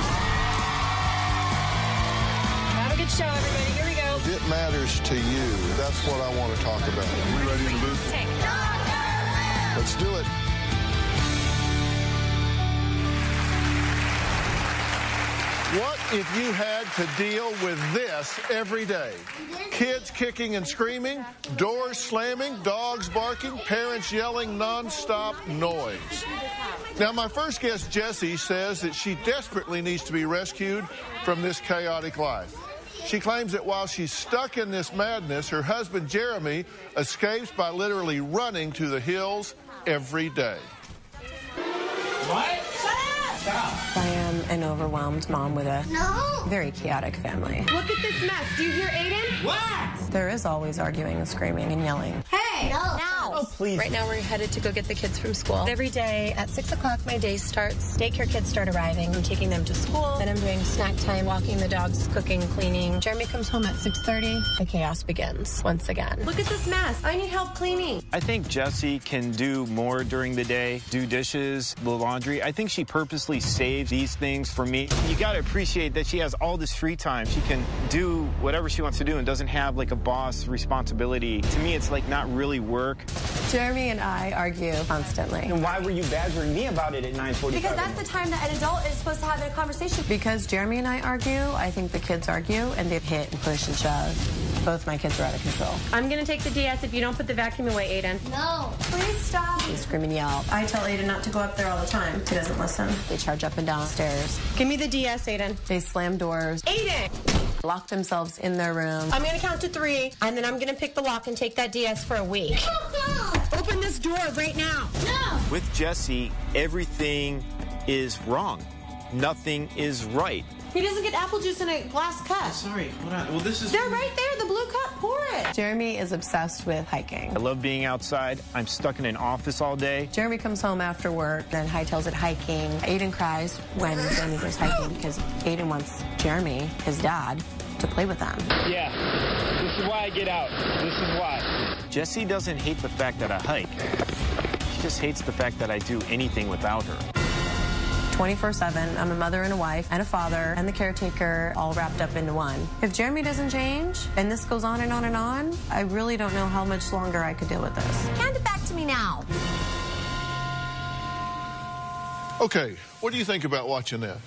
Have a good show, everybody. Here we go. If it matters to you, that's what I want to talk about. Are we ready in the booth? Take. Let's do it. What if you had to deal with this every day? Kids kicking and screaming, doors slamming, dogs barking, parents yelling, nonstop noise. Now, my first guest, Jessie, says that she desperately needs to be rescued from this chaotic life. She claims that while she's stuck in this madness, her husband, Jeremy, escapes by literally running to the hills every day. What? I am an overwhelmed mom with a very chaotic family. Look at this mess. Do you hear Aiden? What? There is always arguing and screaming and yelling. Hey! Now! Oh, please. Right now we're headed to go get the kids from school. Every day at 6 o'clock my day starts. Daycare kids start arriving. I'm taking them to school. Then I'm doing snack time, walking the dogs, cooking, cleaning. Jeremy comes home at 6:30. The chaos begins once again. Look at this mess. I need help cleaning. I think Jessie can do more during the day, do dishes, the laundry. I think she purposely saves these things for me. You got to appreciate that she has all this free time. She can do whatever she wants to do and doesn't have like a boss responsibility. To me, it's like not really work. Jeremy and I argue constantly. And why were you badgering me about it at 9:45? Because that's the time that an adult is supposed to have a conversation. Because Jeremy and I argue, I think the kids argue, and they hit and push and shove. Both my kids are out of control. I'm going to take the DS if you don't put the vacuum away, Aiden. No. Please stop. They scream and yell. I tell Aiden not to go up there all the time. He doesn't listen. They charge up and down stairs. Give me the DS, Aiden. They slam doors. Aiden! Lock themselves in their room. I'm going to count to 3, and then I'm going to pick the lock and take that DS for a week. No! Open this door right now. No! With Jessie, everything is wrong. Nothing is right. He doesn't get apple juice in a glass cup. Sorry, hold on. Well, this is... They're right there, the blue cup. Pour it. Jeremy is obsessed with hiking. I love being outside. I'm stuck in an office all day. Jeremy comes home after work, then hightails it hiking. Aiden cries when Jeremy goes hiking because Aiden wants Jeremy, his dad, to play with them. Yeah, this is why I get out. This is why. Jessie doesn't hate the fact that I hike. She just hates the fact that I do anything without her. 24/7, I'm a mother and a wife and a father and the caretaker all wrapped up into one. If Jeremy doesn't change and this goes on and on and on, I really don't know how much longer I could deal with this. Hand it back to me now. Okay, what do you think about watching that?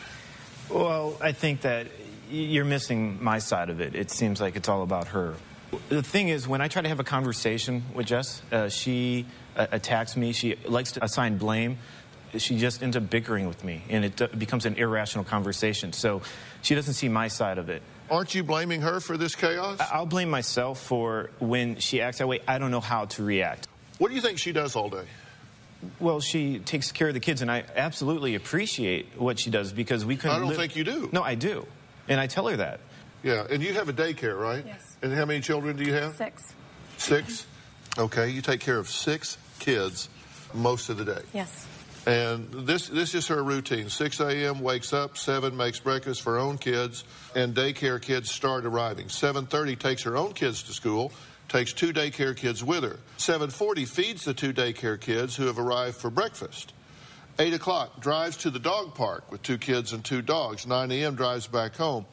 Well, I think that you're missing my side of it. It seems like it's all about her. The thing is, when I try to have a conversation with Jess, she attacks me. She likes to assign blame. She just ends up bickering with me, and it becomes an irrational conversation. So she doesn't see my side of it. Aren't you blaming her for this chaos? I'll blame myself for when she acts that way. I don't know how to react. What do you think she does all day? Well, she takes care of the kids, and I absolutely appreciate what she does because we couldn't I don't think you do. No, I do. And I tell her that. Yeah, and you have a daycare, right? Yes. And how many children do you have? 6. 6? Okay, you take care of 6 kids most of the day. Yes. And this is her routine. 6 a.m. wakes up, 7 makes breakfast for her own kids, and daycare kids start arriving. 7:30 takes her own kids to school, takes 2 daycare kids with her. 7:40 feeds the 2 daycare kids who have arrived for breakfast. 8 o'clock drives to the dog park with 2 kids and 2 dogs. 9 a.m. drives back home.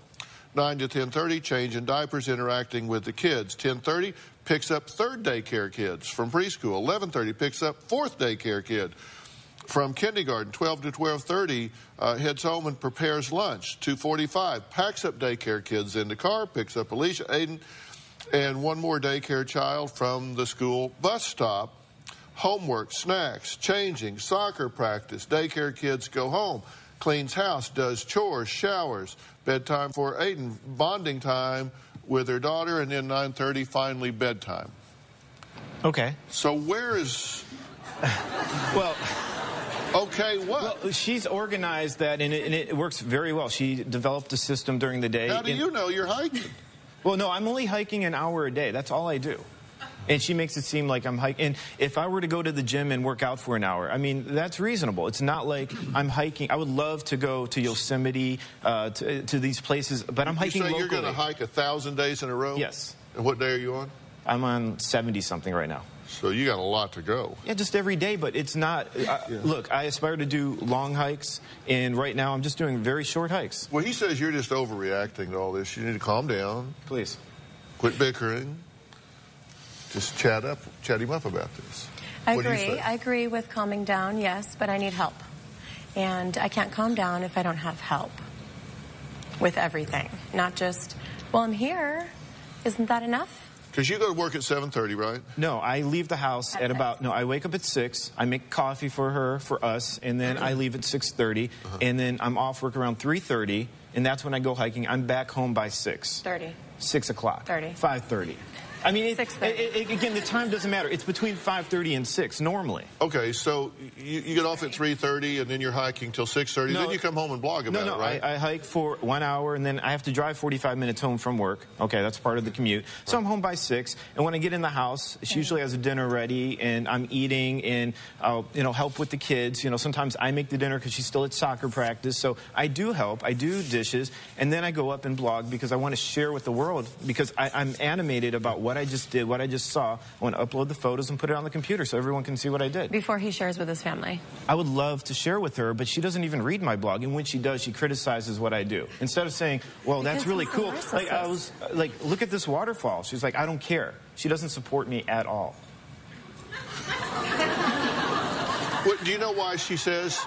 9 to 10:30, changing diapers, interacting with the kids. 10:30 picks up 3rd daycare kids from preschool. 11:30 picks up 4th daycare kid from kindergarten. 12 to 12:30 heads home and prepares lunch. 2:45 packs up daycare kids in the car, picks up Alicia, Aiden, and 1 more daycare child from the school bus stop. Homework, snacks, changing, soccer practice. Daycare kids go home. Cleans house, does chores, showers. Bedtime for Aiden. Bonding time with her daughter, and then 9:30 finally bedtime. Okay. So where is... Well... Okay, what? Well, she's organized that, and it works very well. She developed a system during the day. How do you know you're hiking? Well, no, I'm only hiking an hour a day. That's all I do. And she makes it seem like I'm hiking. And if I were to go to the gym and work out for an hour, I mean, that's reasonable. It's not like I'm hiking. I would love to go to Yosemite, to these places, but I'm hiking locally. You say you're going to hike 1,000 days in a row? Yes. And what day are you on? I'm on 70-something right now. So you got a lot to go. Yeah, just every day, but it's not... Look, I aspire to do long hikes, and right now I'm just doing very short hikes. Well, he says you're just overreacting to all this. You need to calm down. Please. Quit bickering. Just chat him up about this. I agree. I agree with calming down, yes, but I need help. And I can't calm down if I don't have help with everything. Not just, well, I'm here. Isn't that enough? Because you go to work at 7:30, right? No, I leave the house at about... No, I wake up at 6. I make coffee for her, for us, and then I leave at 6:30. And then I'm off work around 3:30, and that's when I go hiking. I'm back home by 6. 30. 6 o'clock. 30. 5:30. I mean, again, the time doesn't matter. It's between 5:30 and 6 normally. Okay, so you get off at 3:30 and then you're hiking till 6:30. Then you come home and blog about it, right? I hike for 1 hour and then I have to drive 45 minutes home from work. Okay, that's part of the commute. So I'm home by 6, and when I get in the house, she usually has a dinner ready, and I'm eating, and I'll help with the kids. Sometimes I make the dinner because she's still at soccer practice. So I do help. I do dishes, and then I go up and blog because I want to share with the world, because I'm animated about what I just did, what I just saw. I want to upload the photos and put it on the computer so everyone can see what I did. Before he shares with his family. I would love to share with her, but she doesn't even read my blog, and when she does, she criticizes what I do. Instead of saying, well, that's really cool. Like, I was like, look at this waterfall. She's like, I don't care. She doesn't support me at all. What, do you know why she says...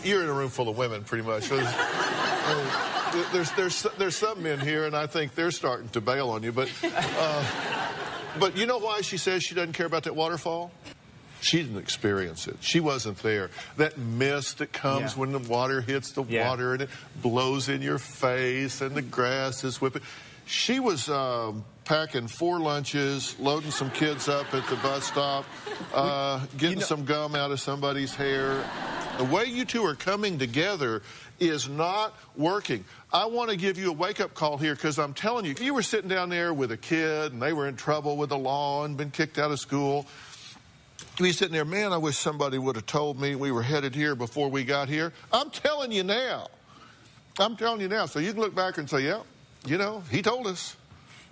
You're in a room full of women, pretty much. There's some men here, and I think they're starting to bail on you. But you know why she says she doesn't care about that waterfall? She didn't experience it. She wasn't there. That mist that comes when the water hits the water and it blows in your face and the grass is whipping. She was packing 4 lunches, loading some kids up at the bus stop, getting some gum out of somebody's hair. The way you two are coming together is not working. I want to give you a wake-up call here, because I'm telling you, if you were sitting down there with a kid and they were in trouble with the law and been kicked out of school, you'd be sitting there, man, I wish somebody would have told me we were headed here before we got here. I'm telling you now. I'm telling you now. So you can look back and say, yeah, he told us.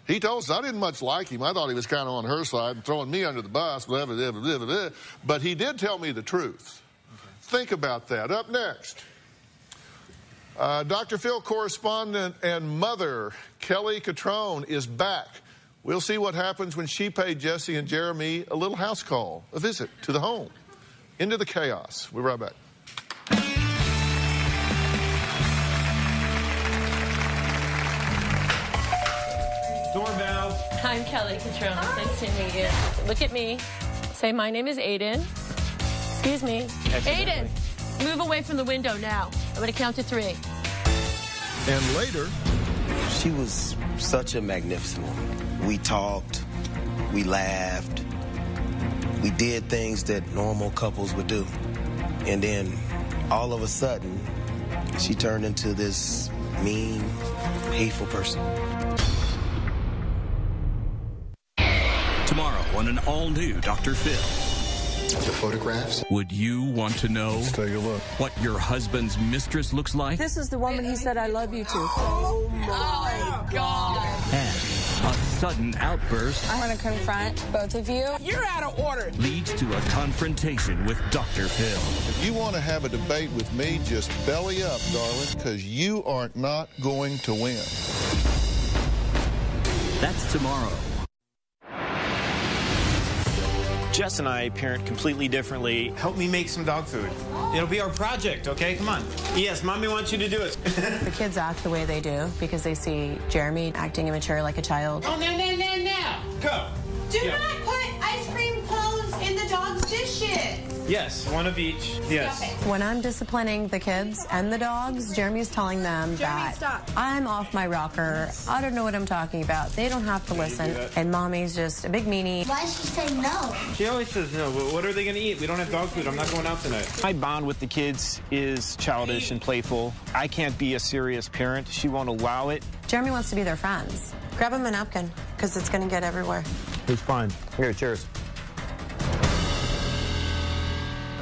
He told us. I didn't much like him. I thought he was kind of on her side and throwing me under the bus, blah, blah, blah, blah, blah, blah. But he did tell me the truth. Think about that. Up next, Dr. Phill correspondent and mother Kelly Catrone is back. We'll see what happens when she paid Jesse and Jeremy a little house call, a visit to the home. Into the chaos. We'll be right back. Doorbell. I'm Kelly Catrone. Nice to meet you. Look at me. Say, my name is Aiden. Excuse me. Aiden, move away from the window now. I'm going to count to 3. And later... She was such a magnificent woman. We talked. We laughed. We did things that normal couples would do. And then all of a sudden, she turned into this mean, hateful person. Tomorrow on an all-new Dr. Phill. The photographs? Would you want to know Let's take a look. What your husband's mistress looks like? This is the woman he said I love you to. Oh my God. And a sudden outburst I'm going to confront both of you. You're out of order. leads to a confrontation with Dr. Phill. If you want to have a debate with me, just belly up, darling, because you are not going to win. That's tomorrow. Jess and I parent completely differently. Help me make some dog food. It'll be our project, okay? Come on. Yes, Mommy wants you to do it. The kids act the way they do because they see Jeremy acting immature like a child. Oh, no. Go. Do not put ice cream cones in the dog's dishes. Yes, one of each. Yes. When I'm disciplining the kids and the dogs, Jeremy's telling them that I'm off my rocker. I don't know what I'm talking about. They don't have to listen. And Mommy's just a big meanie. Why does she say no? She always says no, but what are they going to eat? We don't have dog food. I'm not going out tonight. My bond with the kids is childish and playful. I can't be a serious parent. She won't allow it. Jeremy wants to be their friends. Grab him a napkin, because it's going to get everywhere. It's fine. Here, cheers.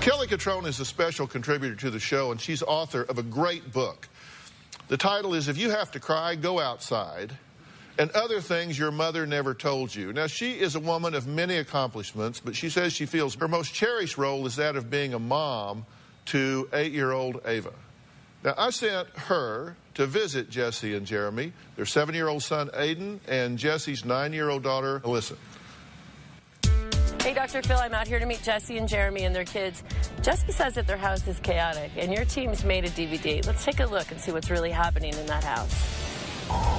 Kelly Catrone is a special contributor to the show, and she's author of a great book. The title is If You Have to Cry, Go Outside, and Other Things Your Mother Never Told You. Now, she is a woman of many accomplishments, but she says she feels her most cherished role is that of being a mom to 8-year-old Ava. Now, I sent her to visit Jesse and Jeremy, their 7-year-old son, Aiden, and Jesse's 9-year-old daughter, Alyssa. Hey, Dr. Phill, I'm out here to meet Jesse and Jeremy and their kids. Jesse says that their house is chaotic, and your team's made a DVD. Let's take a look and see what's really happening in that house.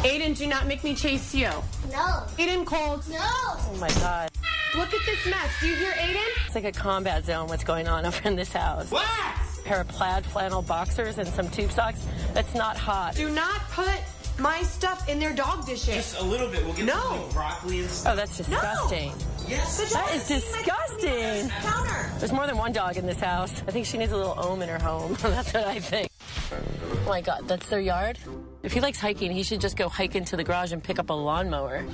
Aiden, do not make me chase you. No. Aiden, cold. No. Oh, my God. Look at this mess. Do you hear Aiden? It's like a combat zone, what's going on over in this house. What? A pair of plaid flannel boxers and some tube socks. That's not hot. Do not put my stuff in their dog dishes. Just a little bit. We'll get some broccoli and stuff. Oh, that's disgusting. No. Yes. That is disgusting. There's more than one dog in this house. I think she needs a little ohm in her home. That's what I think. Oh my God, that's their yard? If he likes hiking, he should just go hike into the garage and pick up a lawnmower.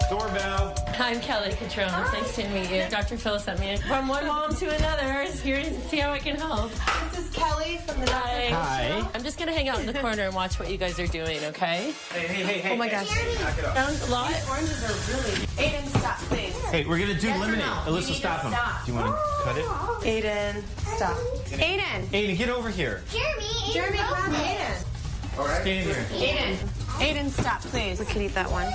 Doorbell. I'm Kelly Catrone. It's nice to meet you. Dr. Phill sent me from one mom to another. Here to see how I can help. This is Kelly from the Hi. Hi. I'm just going to hang out in the corner and watch what you guys are doing, okay? Hey. Oh my gosh. Sounds a lot. These oranges are really... Aiden, stop, please. Hey, we're going to do Yes or lemonade. no? Alyssa, You need stop to him. stop. Do you want to cut it? Aiden, stop. Aiden. Aiden, get over here. Jeremy, grab Aiden. All right. Stand here. Aiden, stop, please. We could eat that one.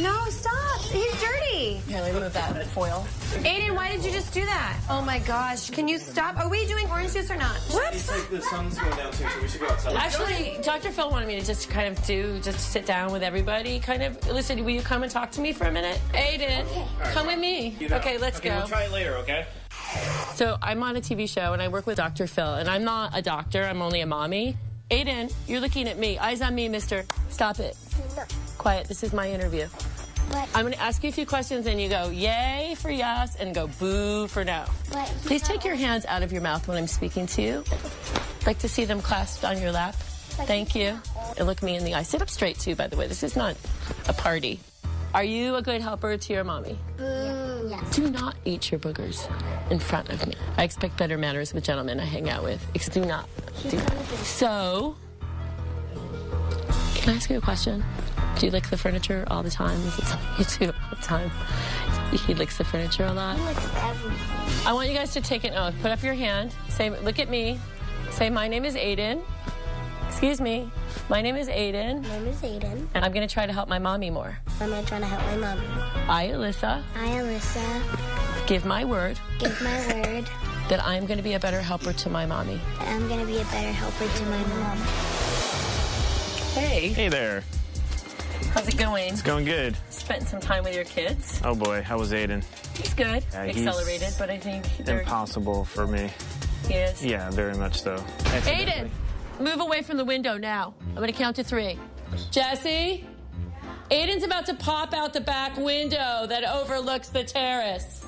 No, stop. He's dirty. Here, let me move that foil. Aiden, why did you just do that? Oh my gosh. Can you stop? Are we doing orange juice or not? It's like the sun's going down soon, so we should go outside. Actually, Dr. Phill wanted me to just kind of just sit down with everybody, kind of. Listen, will you come and talk to me for a minute? Aiden, come with me. Okay, let's go. We'll try it later, okay? So I'm on a TV show, and I work with Dr. Phill, and I'm not a doctor. I'm only a mommy. Aiden, you're looking at me. Eyes on me, mister. Stop it. No. Quiet. This is my interview. What? I'm going to ask you a few questions, and you go yay for yes and go boo for no. What? Please take your hands out of your mouth when I'm speaking to you. I'd like to see them clasped on your lap. Thank you. And look me in the eye. Sit up straight, too, by the way. This is not a party. Are you a good helper to your mommy? Yes. Do not eat your boogers in front of me. I expect better manners with gentlemen I hang out with. Do not. So, can I ask you a question? Do you lick the furniture all the time? Is it something you do all the time? He licks the furniture a lot? He licks everything. I want you guys to take an oath. Put up your hand. Say, look at me. Say, my name is Aiden. Excuse me. My name is Aiden. My name is Aiden. And I'm going to try to help my mommy more. I'm going to try to help my mom. I, Alyssa. I, Alyssa. Give my word. Give my word. That I'm going to be a better helper to my mommy. I'm going to be a better helper to my mom. Hey. Hey there. How's it going? It's going good. Spent some time with your kids. Oh boy, how was Aiden? He's good. Yeah, Accelerated, but I think they're... Impossible for me. He is? Yeah, very much so. Aiden, move away from the window now. I'm going to count to 3. Jesse, Aiden's about to pop out the back window that overlooks the terrace.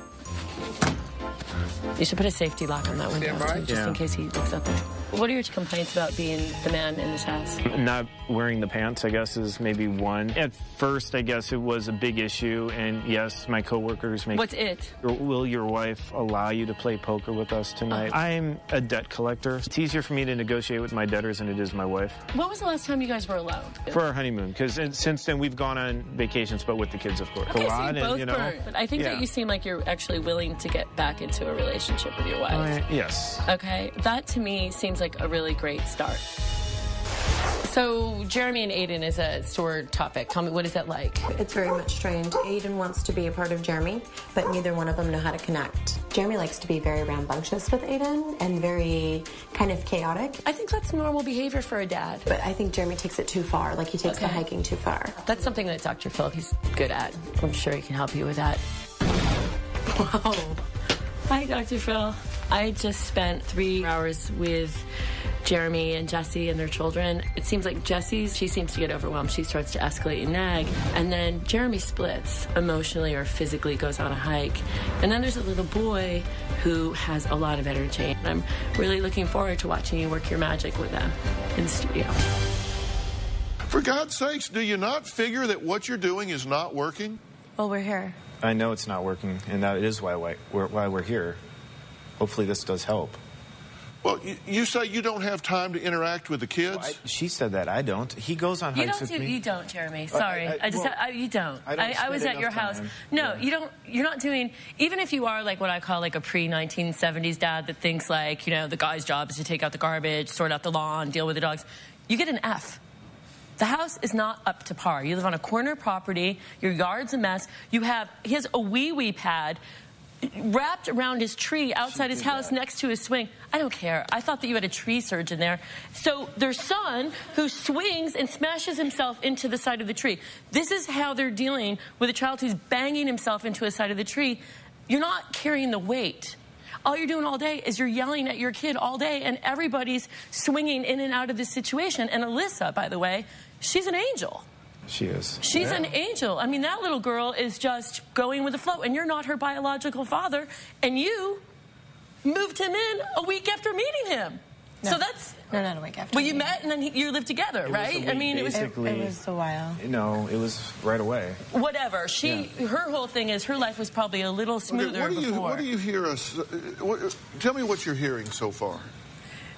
You should put a safety lock on that window, too, just in case he looks up there. What are your complaints about being the man in this house? Not wearing the pants, I guess, is maybe one. At first, I guess it was a big issue, and yes, my coworkers make... What's it? Will your wife allow you to play poker with us tonight? I'm a debt collector. It's easier for me to negotiate with my debtors than it is my wife. When was the last time you guys were alone? For our honeymoon, because since then we've gone on vacations, but with the kids, of course. Okay, so you both burnt. But I think that you seem like you're actually willing to get back into a relationship with your wife. Yes. Okay, that to me seems like a really great start. So Jeremy and Aiden is a sore topic. Tell me, what is that like? It's very much strained. Aiden wants to be a part of Jeremy, but neither one of them know how to connect. Jeremy likes to be very rambunctious with Aiden and very kind of chaotic. I think that's normal behavior for a dad. But I think Jeremy takes it too far, like he takes the hiking too far. That's something that Dr. Phill, he's good at. I'm sure he can help you with that. Whoa. Hi, Dr. Phill. I just spent 3 hours with Jeremy and Jessie and their children. It seems like she seems to get overwhelmed. She starts to escalate and nag. And then Jeremy splits emotionally or physically, goes on a hike. And then there's a little boy who has a lot of energy. And I'm really looking forward to watching you work your magic with them in the studio. For God's sakes, do you not figure that what you're doing is not working? Well, we're here. I know it's not working, and that is why we're here. Hopefully this does help. Well, you say you don't have time to interact with the kids? Well, she said that. I don't. He goes on hikes with me. You don't, Jeremy. Sorry. You don't. I was at your house. No, you don't. You're not doing, even if you are like what I call like a pre-1970s dad that thinks like, the guy's job is to take out the garbage, sort out the lawn, deal with the dogs. You get an F. The house is not up to par. You live on a corner property. Your yard's a mess. He has a wee-wee pad wrapped around his tree outside his house next to his swing. I don't care. I thought that you had a tree surgeon there. So their son, who swings and smashes himself into the side of the tree. This is how they're dealing with a child who's banging himself into a side of the tree. You're not carrying the weight. All you're doing all day is you're yelling at your kid all day, and everybody's swinging in and out of this situation. And Alyssa, by the way, she's an angel. She is. She's an angel. I mean, that little girl is just going with the flow, and you're not her biological father, and you moved him in a week after meeting him. No. So that's... No, not a week after. Well, you met, and then you lived together, right? I mean, it was a while. No, it was right away. Whatever. Her whole thing is her life was probably a little smoother before. What do you hear us... tell me what you're hearing so far.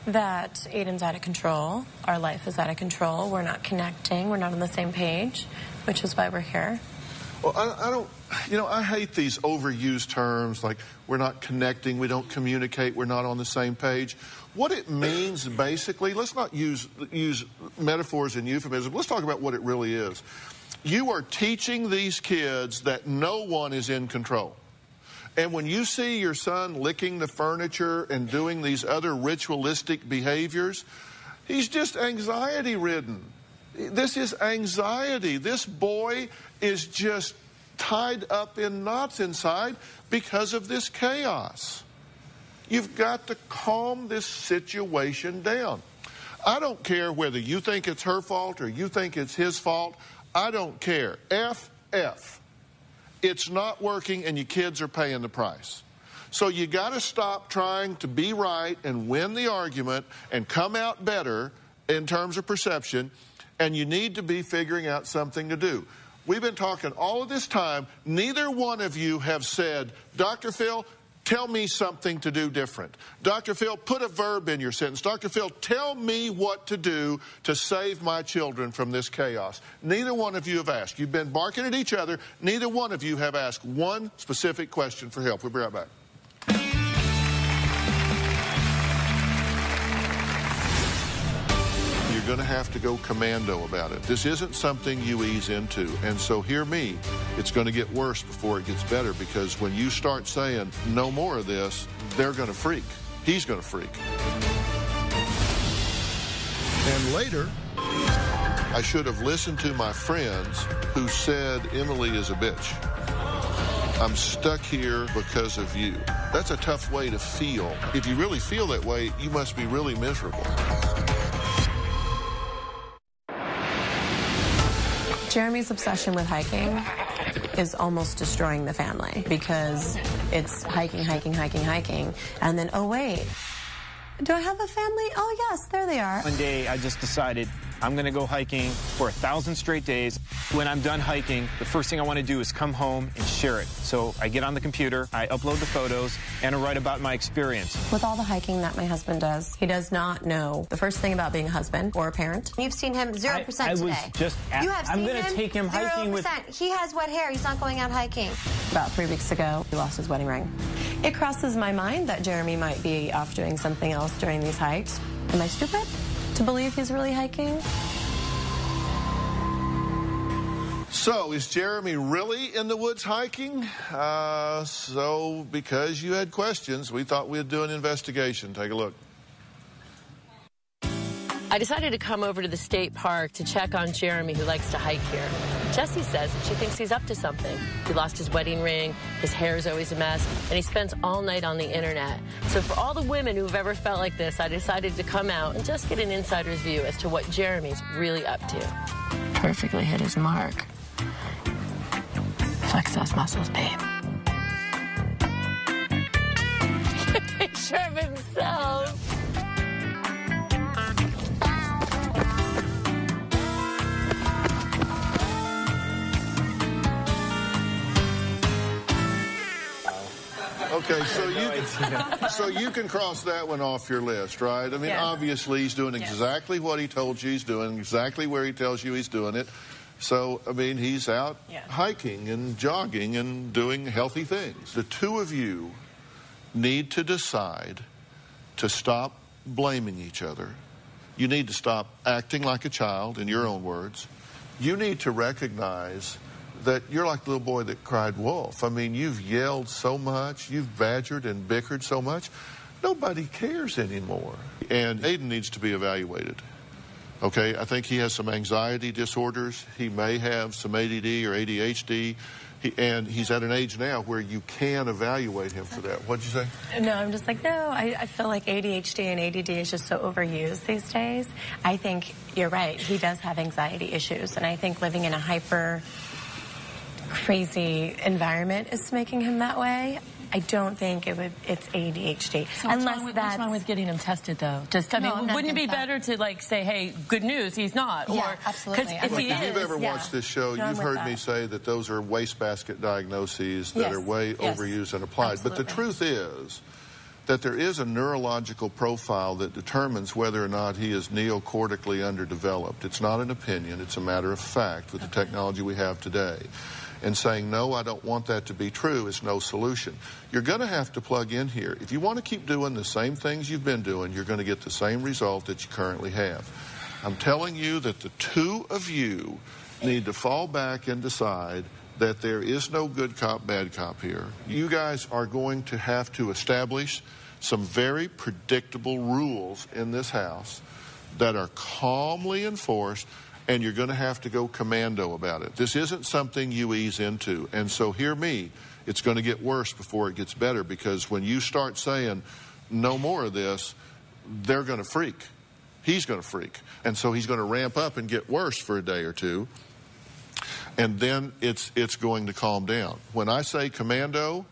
That Aiden's out of control. Our life is out of control. We're not connecting. We're not on the same page, which is why we're here. Well, I don't... I hate these overused terms like we're not connecting, we don't communicate, we're not on the same page. What it means, basically, let's not use metaphors and euphemisms. Let's talk about what it really is. You are teaching these kids that no one is in control. And when you see your son licking the furniture and doing these other ritualistic behaviors, he's just anxiety-ridden. This is anxiety. This boy is just tied up in knots inside because of this chaos. You've got to calm this situation down. I don't care whether you think it's her fault or you think it's his fault. I don't care. F. It's not working, and your kids are paying the price. So you got to stop trying to be right and win the argument and come out better in terms of perception, and you need to be figuring out something to do. We've been talking all of this time. Neither one of you have said, Dr. Phill, tell me something to do different. Dr. Phill, put a verb in your sentence. Dr. Phill, tell me what to do to save my children from this chaos. Neither one of you have asked. You've been barking at each other. Neither one of you have asked one specific question for help. We'll be right back. You're going to have to go commando about it. This isn't something you ease into. And so hear me, it's going to get worse before it gets better, because when you start saying no more of this, they're going to freak. He's going to freak. And later, I should have listened to my friends who said Emily is a bitch. I'm stuck here because of you. That's a tough way to feel. If you really feel that way, you must be really miserable. Jeremy's obsession with hiking is almost destroying the family because it's hiking, hiking, hiking, hiking, and then, oh, wait, do I have a family? Oh, yes, there they are. One day, I just decided I'm going to go hiking for 1,000 straight days. When I'm done hiking, the first thing I want to do is come home and share it. So I get on the computer, I upload the photos, and I write about my experience. With all the hiking that my husband does, he does not know the first thing about being a husband or a parent. You've seen him 0% today. I was just You have I'm seen going to take him hiking 0%. with... He has wet hair. He's not going out hiking. About 3 weeks ago, he lost his wedding ring. It crosses my mind that Jeremy might be off doing something else during these hikes. Am I stupid to believe he's really hiking? So, is Jeremy really in the woods hiking? So, because you had questions, we thought we'd do an investigation. Take a look. I decided to come over to the state park to check on Jeremy, who likes to hike here. Jessie says that she thinks he's up to something. He lost his wedding ring, his hair is always a mess, and he spends all night on the internet. So for all the women who've ever felt like this, I decided to come out and just get an insider's view as to what Jeremy's really up to. Perfectly hit his mark. Flex those muscles, babe. Picture of himself. Okay, so you can cross that one off your list, right? I mean, obviously he's doing exactly what he told you he's doing, exactly where he tells you he's doing it. So, I mean, he's out hiking and jogging and doing healthy things. The two of you need to decide to stop blaming each other. You need to stop acting like a child, in your own words. You need to recognize that you're like the little boy that cried wolf. I mean, you've yelled so much, you've badgered and bickered so much, nobody cares anymore. And Aiden needs to be evaluated. Okay, I think he has some anxiety disorders. He may have some ADD or ADHD. And he's at an age now where you can evaluate him for that. What'd you say? No, I'm just like, no, I feel like ADHD and ADD is just so overused these days. I think you're right. He does have anxiety issues. And I think living in a hyper crazy environment is making him that way. I don't think it's ADHD. So what's wrong with getting him tested, though? Just, I mean, wouldn't it be better to, like, say, hey, good news, he's not? Yeah, absolutely. If you've ever watched this show, you've heard me say that those are wastebasket diagnoses that are way overused and applied. Absolutely. But the truth is that there is a neurological profile that determines whether or not he is neocortically underdeveloped. It's not an opinion. It's a matter of fact with the technology we have today. And saying, no, I don't want that to be true is no solution. You're going to have to plug in here. If you want to keep doing the same things you've been doing, you're going to get the same result that you currently have. I'm telling you that the two of you need to fall back and decide that there is no good cop, bad cop here. You guys are going to have to establish some very predictable rules in this house that are calmly enforced, and you're going to have to go commando about it. This isn't something you ease into. And so hear me, it's going to get worse before it gets better, because when you start saying no more of this, they're going to freak. He's going to freak. And so he's going to ramp up and get worse for a day or two. And then it's going to calm down. When I say commando,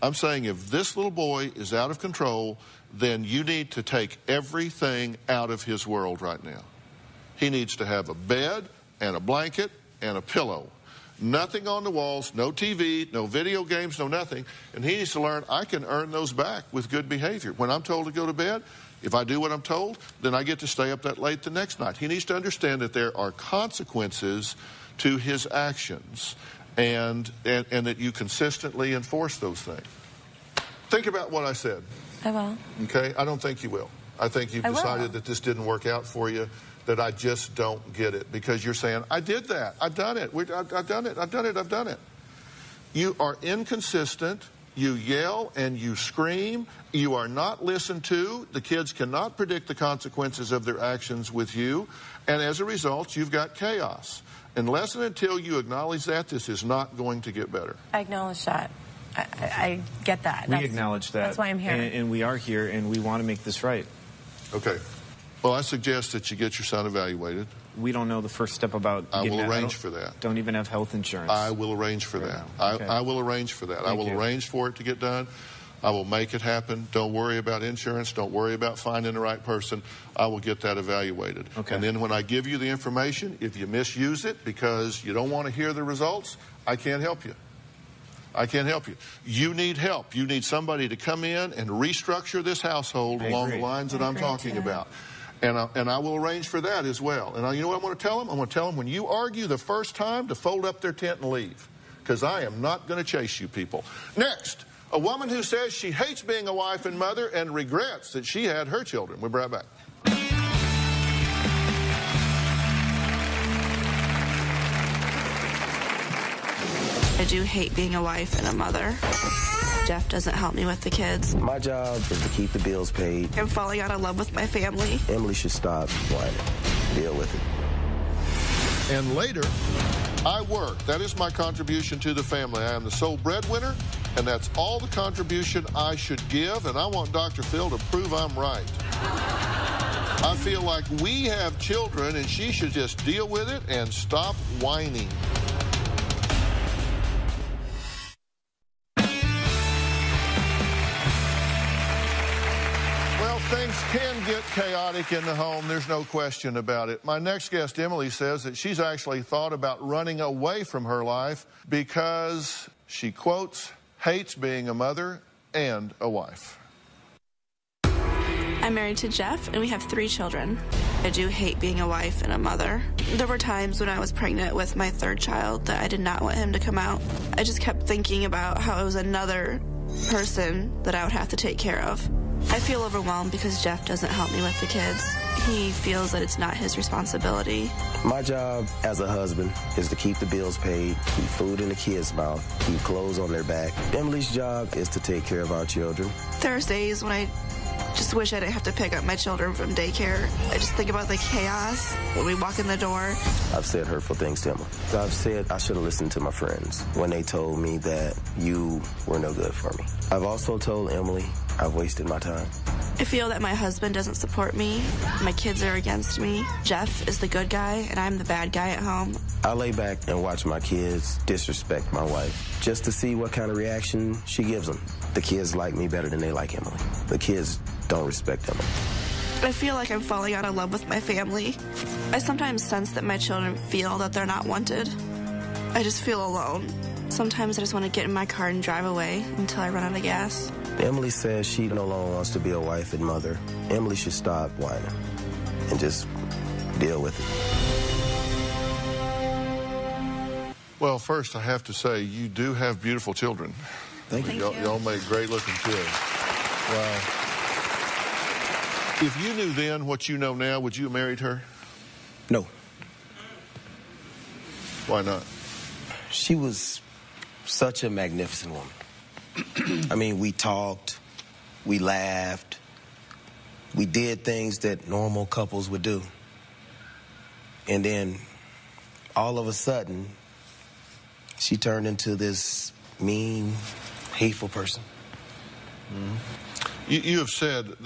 I'm saying if this little boy is out of control, then you need to take everything out of his world right now. He needs to have a bed and a blanket and a pillow. Nothing on the walls, no TV, no video games, no nothing. And he needs to learn I can earn those back with good behavior. When I'm told to go to bed, if I do what I'm told, then I get to stay up that late the next night. He needs to understand that there are consequences to his actions and that you consistently enforce those things. Think about what I said. I will. Okay? I don't think you will. I think you've decided that this didn't work out for you, that I just don't get it, because you're saying, I did that, I've done it, I've done it, I've done it, I've done it. You are inconsistent, you yell and you scream, you are not listened to, the kids cannot predict the consequences of their actions with you, and as a result, you've got chaos. Unless and until you acknowledge that, this is not going to get better. I acknowledge that. I get that. We acknowledge that. That's why I'm here. And we are here, and we want to make this right. Okay. Well, I suggest that you get your son evaluated. We don't know the first step about I getting will that. arrange for that. Don't even have health insurance. I will arrange for that. Okay. I will arrange for that. I will arrange for it to get done. I will make it happen. Don't worry about insurance. Don't worry about finding the right person. I will get that evaluated. Okay. And then when I give you the information, if you misuse it because you don't want to hear the results, I can't help you. I can't help you. You need help. You need somebody to come in and restructure this household along the lines that I'm talking about. And I will arrange for that as well. And you know what I'm going to tell them? I'm going to tell them when you argue the first time to fold up their tent and leave. Because I am not going to chase you people. Next, a woman who says she hates being a wife and mother and regrets that she had her children. We'll be right back. I do hate being a wife and a mother. Jeff doesn't help me with the kids. My job is to keep the bills paid. I'm falling out of love with my family. Emily should stop whining. Deal with it. And later, I work. That is my contribution to the family. I am the sole breadwinner, and that's all the contribution I should give, and I want Dr. Phill to prove I'm right. I feel like we have children, and she should just deal with it and stop whining. Things can get chaotic in the home, there's no question about it. My next guest, Emily, says that she's actually thought about running away from her life because she, quotes, hates being a mother and a wife. I'm married to Jeff, and we have 3 children. I do hate being a wife and a mother. There were times when I was pregnant with my 3rd child that I did not want him to come out. I just kept thinking about how it was another person that I would have to take care of. I feel overwhelmed because Jeff doesn't help me with the kids. He feels that it's not his responsibility. My job as a husband is to keep the bills paid, keep food in the kids' mouth, keep clothes on their back. Emily's job is to take care of our children. There's days when I just wish I didn't have to pick up my children from daycare. I just think about the chaos when we walk in the door. I've said hurtful things to Emily. I've said I should have listened to my friends when they told me that you were no good for me. I've also told Emily I've wasted my time. I feel that my husband doesn't support me. My kids are against me. Jeff is the good guy, and I'm the bad guy at home. I lay back and watch my kids disrespect my wife just to see what kind of reaction she gives them. The kids like me better than they like Emily. The kids don't respect Emily. I feel like I'm falling out of love with my family. I sometimes sense that my children feel that they're not wanted. I just feel alone. Sometimes I just want to get in my car and drive away until I run out of gas. Emily says she no longer wants to be a wife and mother. Emily should stop whining and just deal with it. Well, first I have to say, you do have beautiful children. Thank you. Y'all make great-looking kids. Wow. If you knew then what you know now, would you have married her? No. Why not? She was such a magnificent woman. I mean, we talked, we laughed, we did things that normal couples would do. And then, all of a sudden, she turned into this mean, hateful person. Mm-hmm. You have said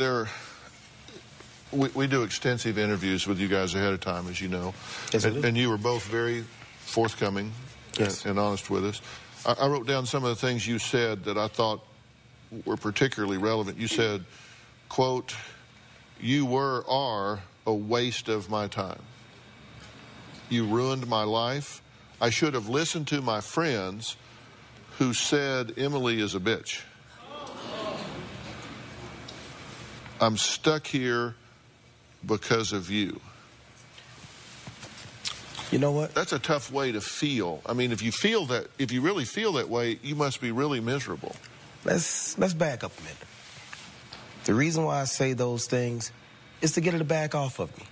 we do extensive interviews with you guys ahead of time, as you know. Yes, and you were both very forthcoming and honest with us. I wrote down some of the things you said that I thought were particularly relevant. You said, quote, you are a waste of my time. You ruined my life. I should have listened to my friends who said Emily is a bitch. I'm stuck here because of you. You know what? That's a tough way to feel. I mean, if you really feel that way, you must be really miserable. Let's back up a minute. The reason why I say those things is to get her to back off of me.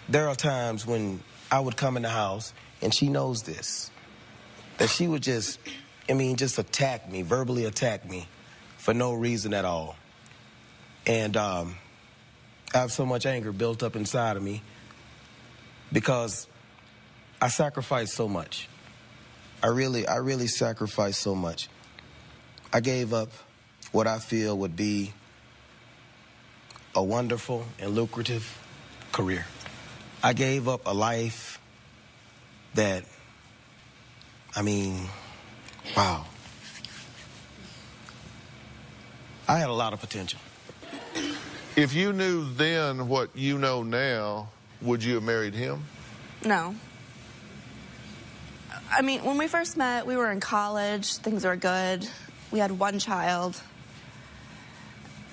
There are times when I would come in the house, and she knows this, that she would just attack me, verbally attack me for no reason at all. And I have so much anger built up inside of me because I sacrificed so much. I really sacrificed so much. I gave up what I feel would be a wonderful and lucrative career. I gave up a life that, I mean, wow. I had a lot of potential. If you knew then what you know now, would you have married him? No. I mean, when we first met, we were in college. Things were good. We had one child.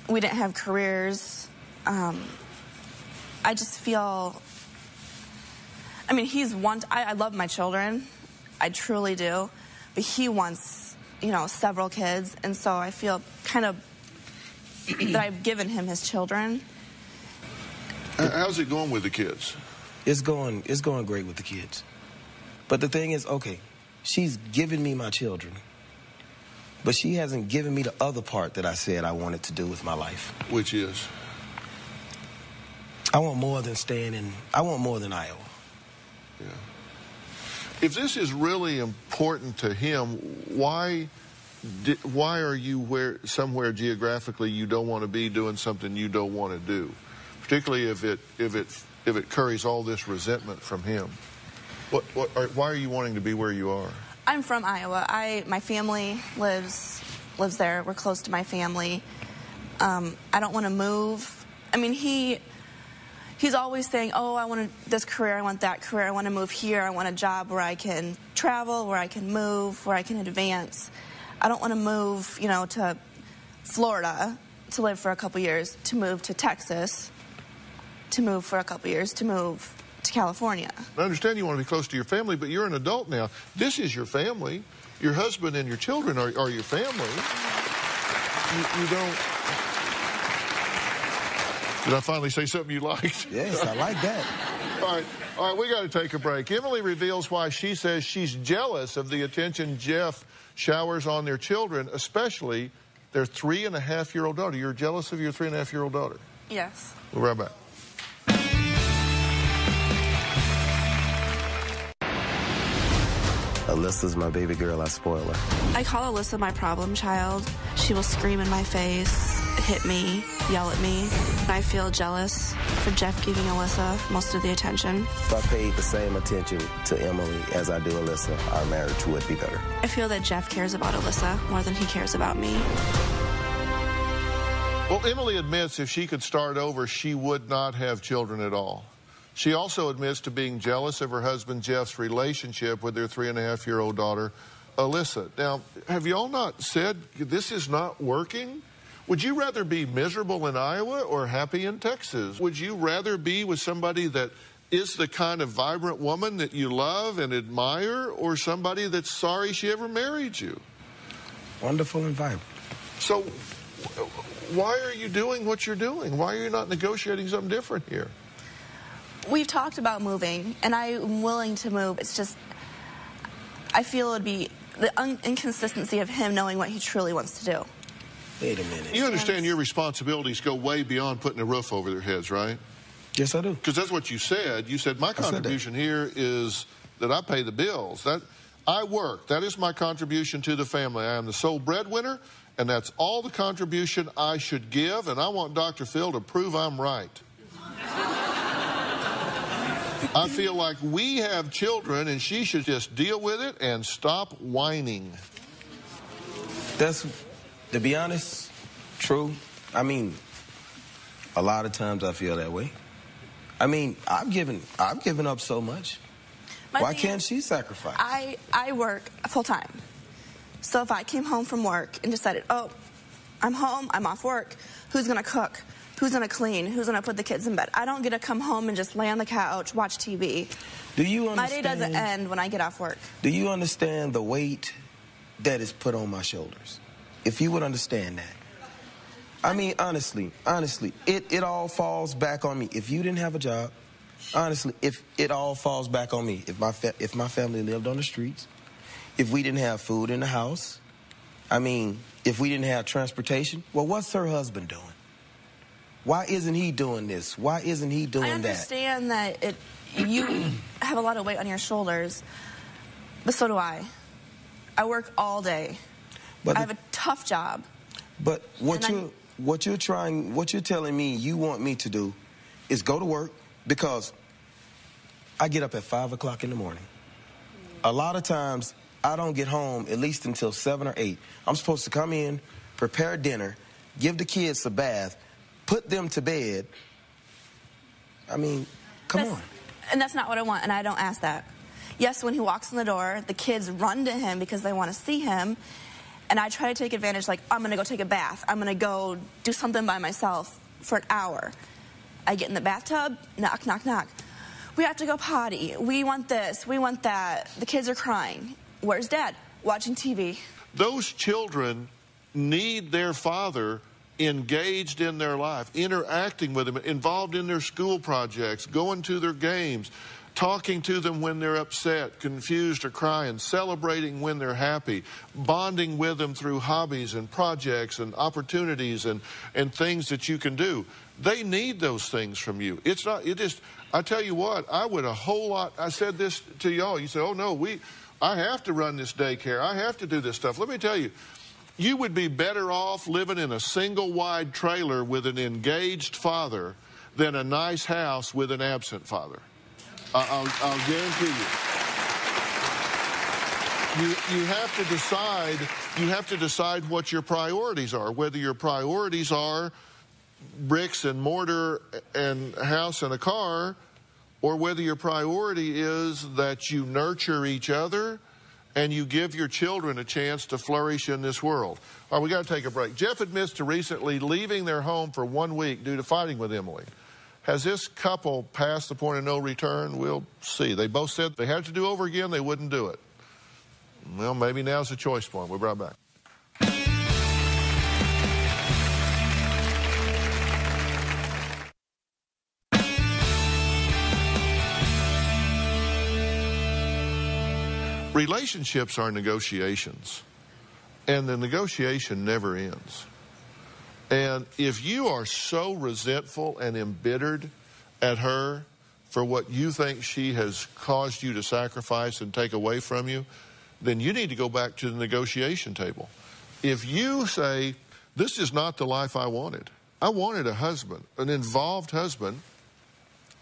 We didn't have careers. I just feel... I mean, I love my children. I truly do. But he wants, you know, several kids. And so I feel kind of that I've given him his children. How's it going with the kids? It's going great with the kids. But the thing is, okay, she's given me my children, but she hasn't given me the other part that I said I wanted to do with my life. Which is? I want more than Iowa. Yeah. If this is really important to him, why are you somewhere geographically you don't want to be doing something you don't want to do, particularly if it curries all this resentment from him? Why are you wanting to be where you are? I'm from Iowa. My family lives there. We're close to my family. I don't want to move. I mean, he's always saying, oh, I want this career, I want that career, I want to move here, I want a job where I can travel, where I can move, where I can advance. I don't want to move, you know, to Florida to live for a couple years, to move to Texas, to move for a couple years, to move to California. I understand you want to be close to your family, but you're an adult now. This is your family. Your husband and your children are your family. You don't... Did I finally say something you liked? Yes, I like that. All right, we got to take a break. Emily reveals why she says she's jealous of the attention Jeff showers on their children, especially their 3.5-year-old daughter. You're jealous of your 3.5-year-old daughter? Yes. We'll be right back. Alyssa's my baby girl, I spoil her. I call Alyssa my problem child. She will scream in my face, hit me, yell at me. I feel jealous for Jeff giving Alyssa most of the attention. If I paid the same attention to Emily as I do Alyssa, our marriage would be better. I feel that Jeff cares about Alyssa more than he cares about me. Well, Emily admits if she could start over, she would not have children at all. She also admits to being jealous of her husband Jeff's relationship with their 3.5-year-old daughter, Alyssa. Now, have y'all not said this is not working? Would you rather be miserable in Iowa or happy in Texas? Would you rather be with somebody that is the kind of vibrant woman that you love and admire, or somebody that's sorry she ever married you? Wonderful and vibrant. So why are you doing what you're doing? Why are you not negotiating something different here? We've talked about moving, and I'm willing to move. It's just, I feel it would be the inconsistency of him knowing what he truly wants to do. Wait a minute. You understand your responsibilities go way beyond putting a roof over their heads, right? Yes, I do. Because that's what you said. You said, my contribution here is that I pay the bills. That I work. That is my contribution to the family. I am the sole breadwinner, and that's all the contribution I should give, and I want Dr. Phill to prove I'm right. I feel like we have children, and she should just deal with it and stop whining. That's, to be honest, true. I mean, a lot of times I feel that way. I mean, I've given up so much. Why can't she sacrifice? I work full-time. So if I came home from work and decided, oh, I'm home, I'm off work, who's going to cook? Who's going to clean? Who's going to put the kids in bed? I don't get to come home and just lay on the couch, watch TV. Do you understand? My day doesn't end when I get off work. Do you understand the weight that is put on my shoulders? If you would understand that. I mean, honestly, it all falls back on me. If you didn't have a job, honestly, if it all falls back on me. If my family lived on the streets, if we didn't have food in the house, I mean, if we didn't have transportation, well, what's her husband doing? Why isn't he doing this? Why isn't he doing that? I understand that you have a lot of weight on your shoulders, but so do I. I work all day. But I have a tough job. But what you're telling me you want me to do is go to work, because I get up at 5 o'clock in the morning. A lot of times, I don't get home at least until 7 or 8. I'm supposed to come in, prepare dinner, give the kids a bath, put them to bed. I mean, come on. And that's not what I want, and I don't ask that. Yes, when he walks in the door, the kids run to him because they want to see him, and I try to take advantage, like, I'm going to go take a bath. I'm going to go do something by myself for an hour. I get in the bathtub, knock, knock, knock. We have to go potty. We want this. We want that. The kids are crying. Where's Dad? Watching TV. Those children need their father engaged in their life, interacting with them, involved in their school projects, going to their games, talking to them when they're upset, confused, or crying, celebrating when they're happy, bonding with them through hobbies and projects and opportunities and things that you can do. They need those things from you. It's not, it just, I tell you what, I would a whole lot, I said this to y'all, you say, oh no, I have to run this daycare, I have to do this stuff. Let me tell you, you would be better off living in a single wide trailer with an engaged father than a nice house with an absent father. I'll guarantee you. You have to decide what your priorities are, whether your priorities are bricks and mortar and a house and a car, or whether your priority is that you nurture each other and you give your children a chance to flourish in this world. All right, we got to take a break. Jeff admits to recently leaving their home for 1 week due to fighting with Emily. Has this couple passed the point of no return? We'll see. They both said they had to do over again, they wouldn't do it. Well, maybe now's the choice point. We'll be right back. Relationships are negotiations, and the negotiation never ends. And if you are so resentful and embittered at her for what you think she has caused you to sacrifice and take away from you, then you need to go back to the negotiation table. If you say, this is not the life I wanted a husband, an involved husband,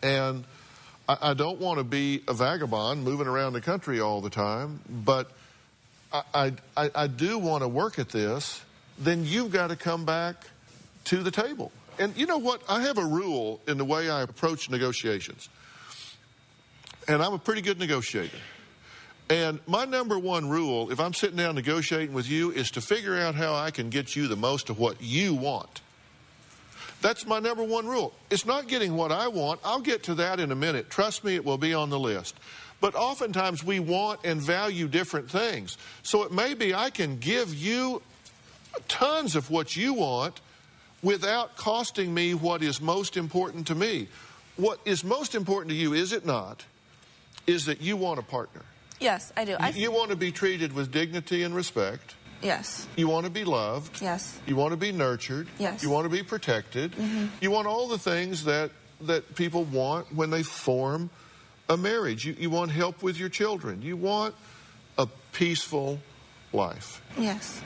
and I don't want to be a vagabond moving around the country all the time, but I do want to work at this, then you've got to come back to the table. And you know what? I have a rule in the way I approach negotiations. And I'm a pretty good negotiator. And my number one rule, if I'm sitting down negotiating with you, is to figure out how I can get you the most of what you want. That's my number one rule. It's not getting what I want. I'll get to that in a minute. Trust me, it will be on the list. But oftentimes we want and value different things. So it may be I can give you tons of what you want without costing me what is most important to me. What is most important to you, is it not, is that you want a partner. Yes, I do. You want to be treated with dignity and respect. Yes. You want to be loved. Yes. You want to be nurtured. Yes. You want to be protected. Mm-hmm. You want all the things that people want when they form a marriage. You want help with your children. You want a peaceful life. Yes.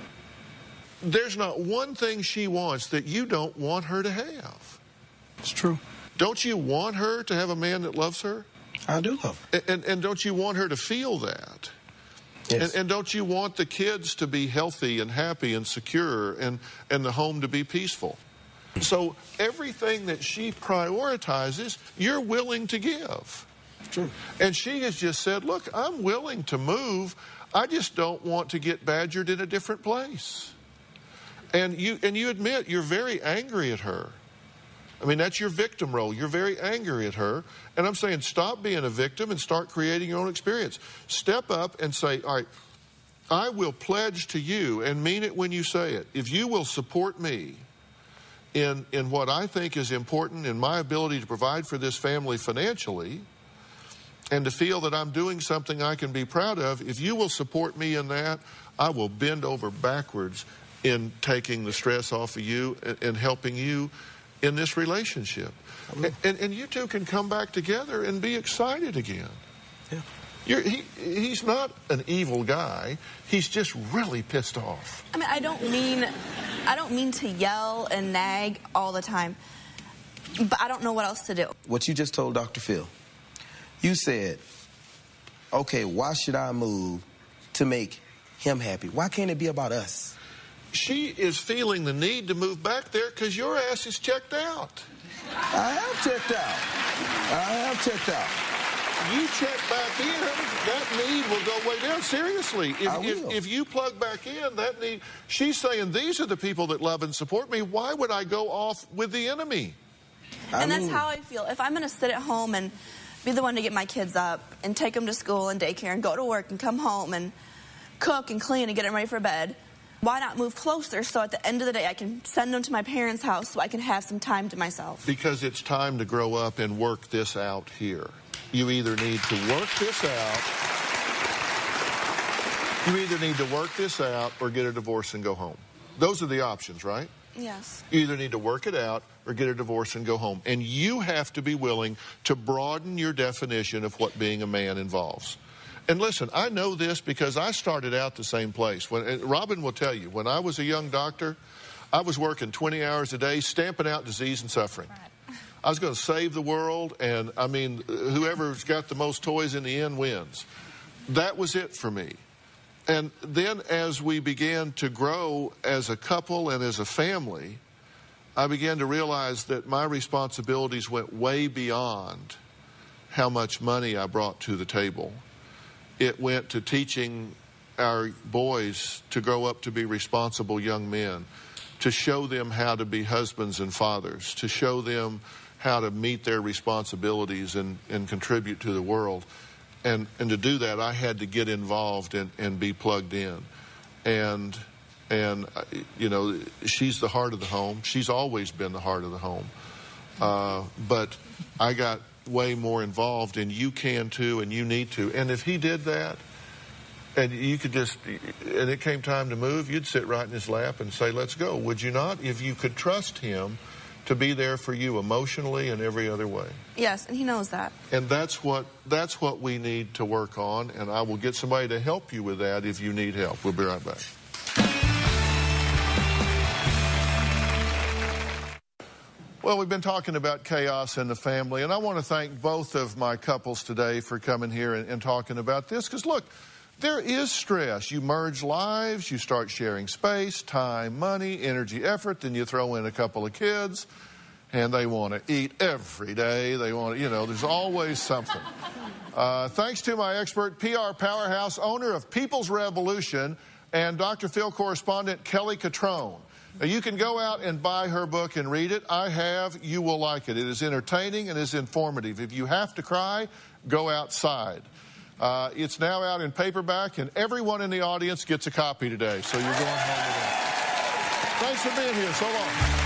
There's not one thing she wants that you don't want her to have. It's true. Don't you want her to have a man that loves her? I do love her. And don't you want her to feel that? Yes. And don't you want the kids to be healthy and happy and secure and the home to be peaceful? So everything that she prioritizes, you're willing to give. True. And she has just said, look, I'm willing to move. I just don't want to get badgered in a different place. And you admit you're very angry at her. I mean, that's your victim role. You're very angry at her. And I'm saying stop being a victim and start creating your own experience. Step up and say, all right, I will pledge to you, and mean it when you say it, if you will support me in what I think is important in my ability to provide for this family financially and to feel that I'm doing something I can be proud of, if you will support me in that, I will bend over backwards in taking the stress off of you and helping you in this relationship. And you two can come back together and be excited again. Yeah. He's not an evil guy. He's just really pissed off. I mean, I don't mean to yell and nag all the time. but I don't know what else to do. What you just told Dr. Phill, you said, okay, why should I move to make him happy? Why can't it be about us? She is feeling the need to move back there because your ass is checked out. I have checked out. I have checked out. You check back in, that need will go way down. Seriously, if you plug back in, that need... She's saying, these are the people that love and support me. Why would I go off with the enemy? And that's how I feel. If I'm going to sit at home and be the one to get my kids up and take them to school and daycare and go to work and come home and cook and clean and get them ready for bed, why not move closer so at the end of the day I can send them to my parents' house so I can have some time to myself? Because it's time to grow up and work this out here. You either need to work this out, or get a divorce and go home. Those are the options, right? Yes. You either need to work it out or get a divorce and go home. And you have to be willing to broaden your definition of what being a man involves. And listen, I know this because I started out the same place. Robin will tell you, when I was a young doctor, I was working 20 hours a day, stamping out disease and suffering. Right. I was going to save the world, and, I mean, whoever's got the most toys in the end wins. That was it for me. And then as we began to grow as a couple and as a family, I began to realize that my responsibilities went way beyond how much money I brought to the table. It went to teaching our boys to grow up to be responsible young men, to show them how to be husbands and fathers, to show them how to meet their responsibilities and contribute to the world. And to do that, I had to get involved and be plugged in. And, you know, she's the heart of the home. She's always been the heart of the home. But I got way more involved, and you can too, and you need to. And if he did that, and you could just, and it came time to move, you'd sit right in his lap and say, let's go. Would you not? If you could trust him to be there for you emotionally and every other way. Yes, and he knows that. And that's what we need to work on, and I will get somebody to help you with that if you need help. We'll be right back. Well, we've been talking about chaos in the family, and I want to thank both of my couples today for coming here and talking about this, because look, there is stress. You merge lives, you start sharing space, time, money, energy, effort, then you throw in a couple of kids, and they want to eat every day. They want to, you know, there's always something. Thanks to my expert PR powerhouse, owner of People's Revolution, and Dr. Phill correspondent Kelly Catrone. Now, you can go out and buy her book and read it. I have. You will like it. It is entertaining and is informative. If you have to cry, go outside. It's now out in paperback, and everyone in the audience gets a copy today, so you're going home with that. Thanks for being here. So long.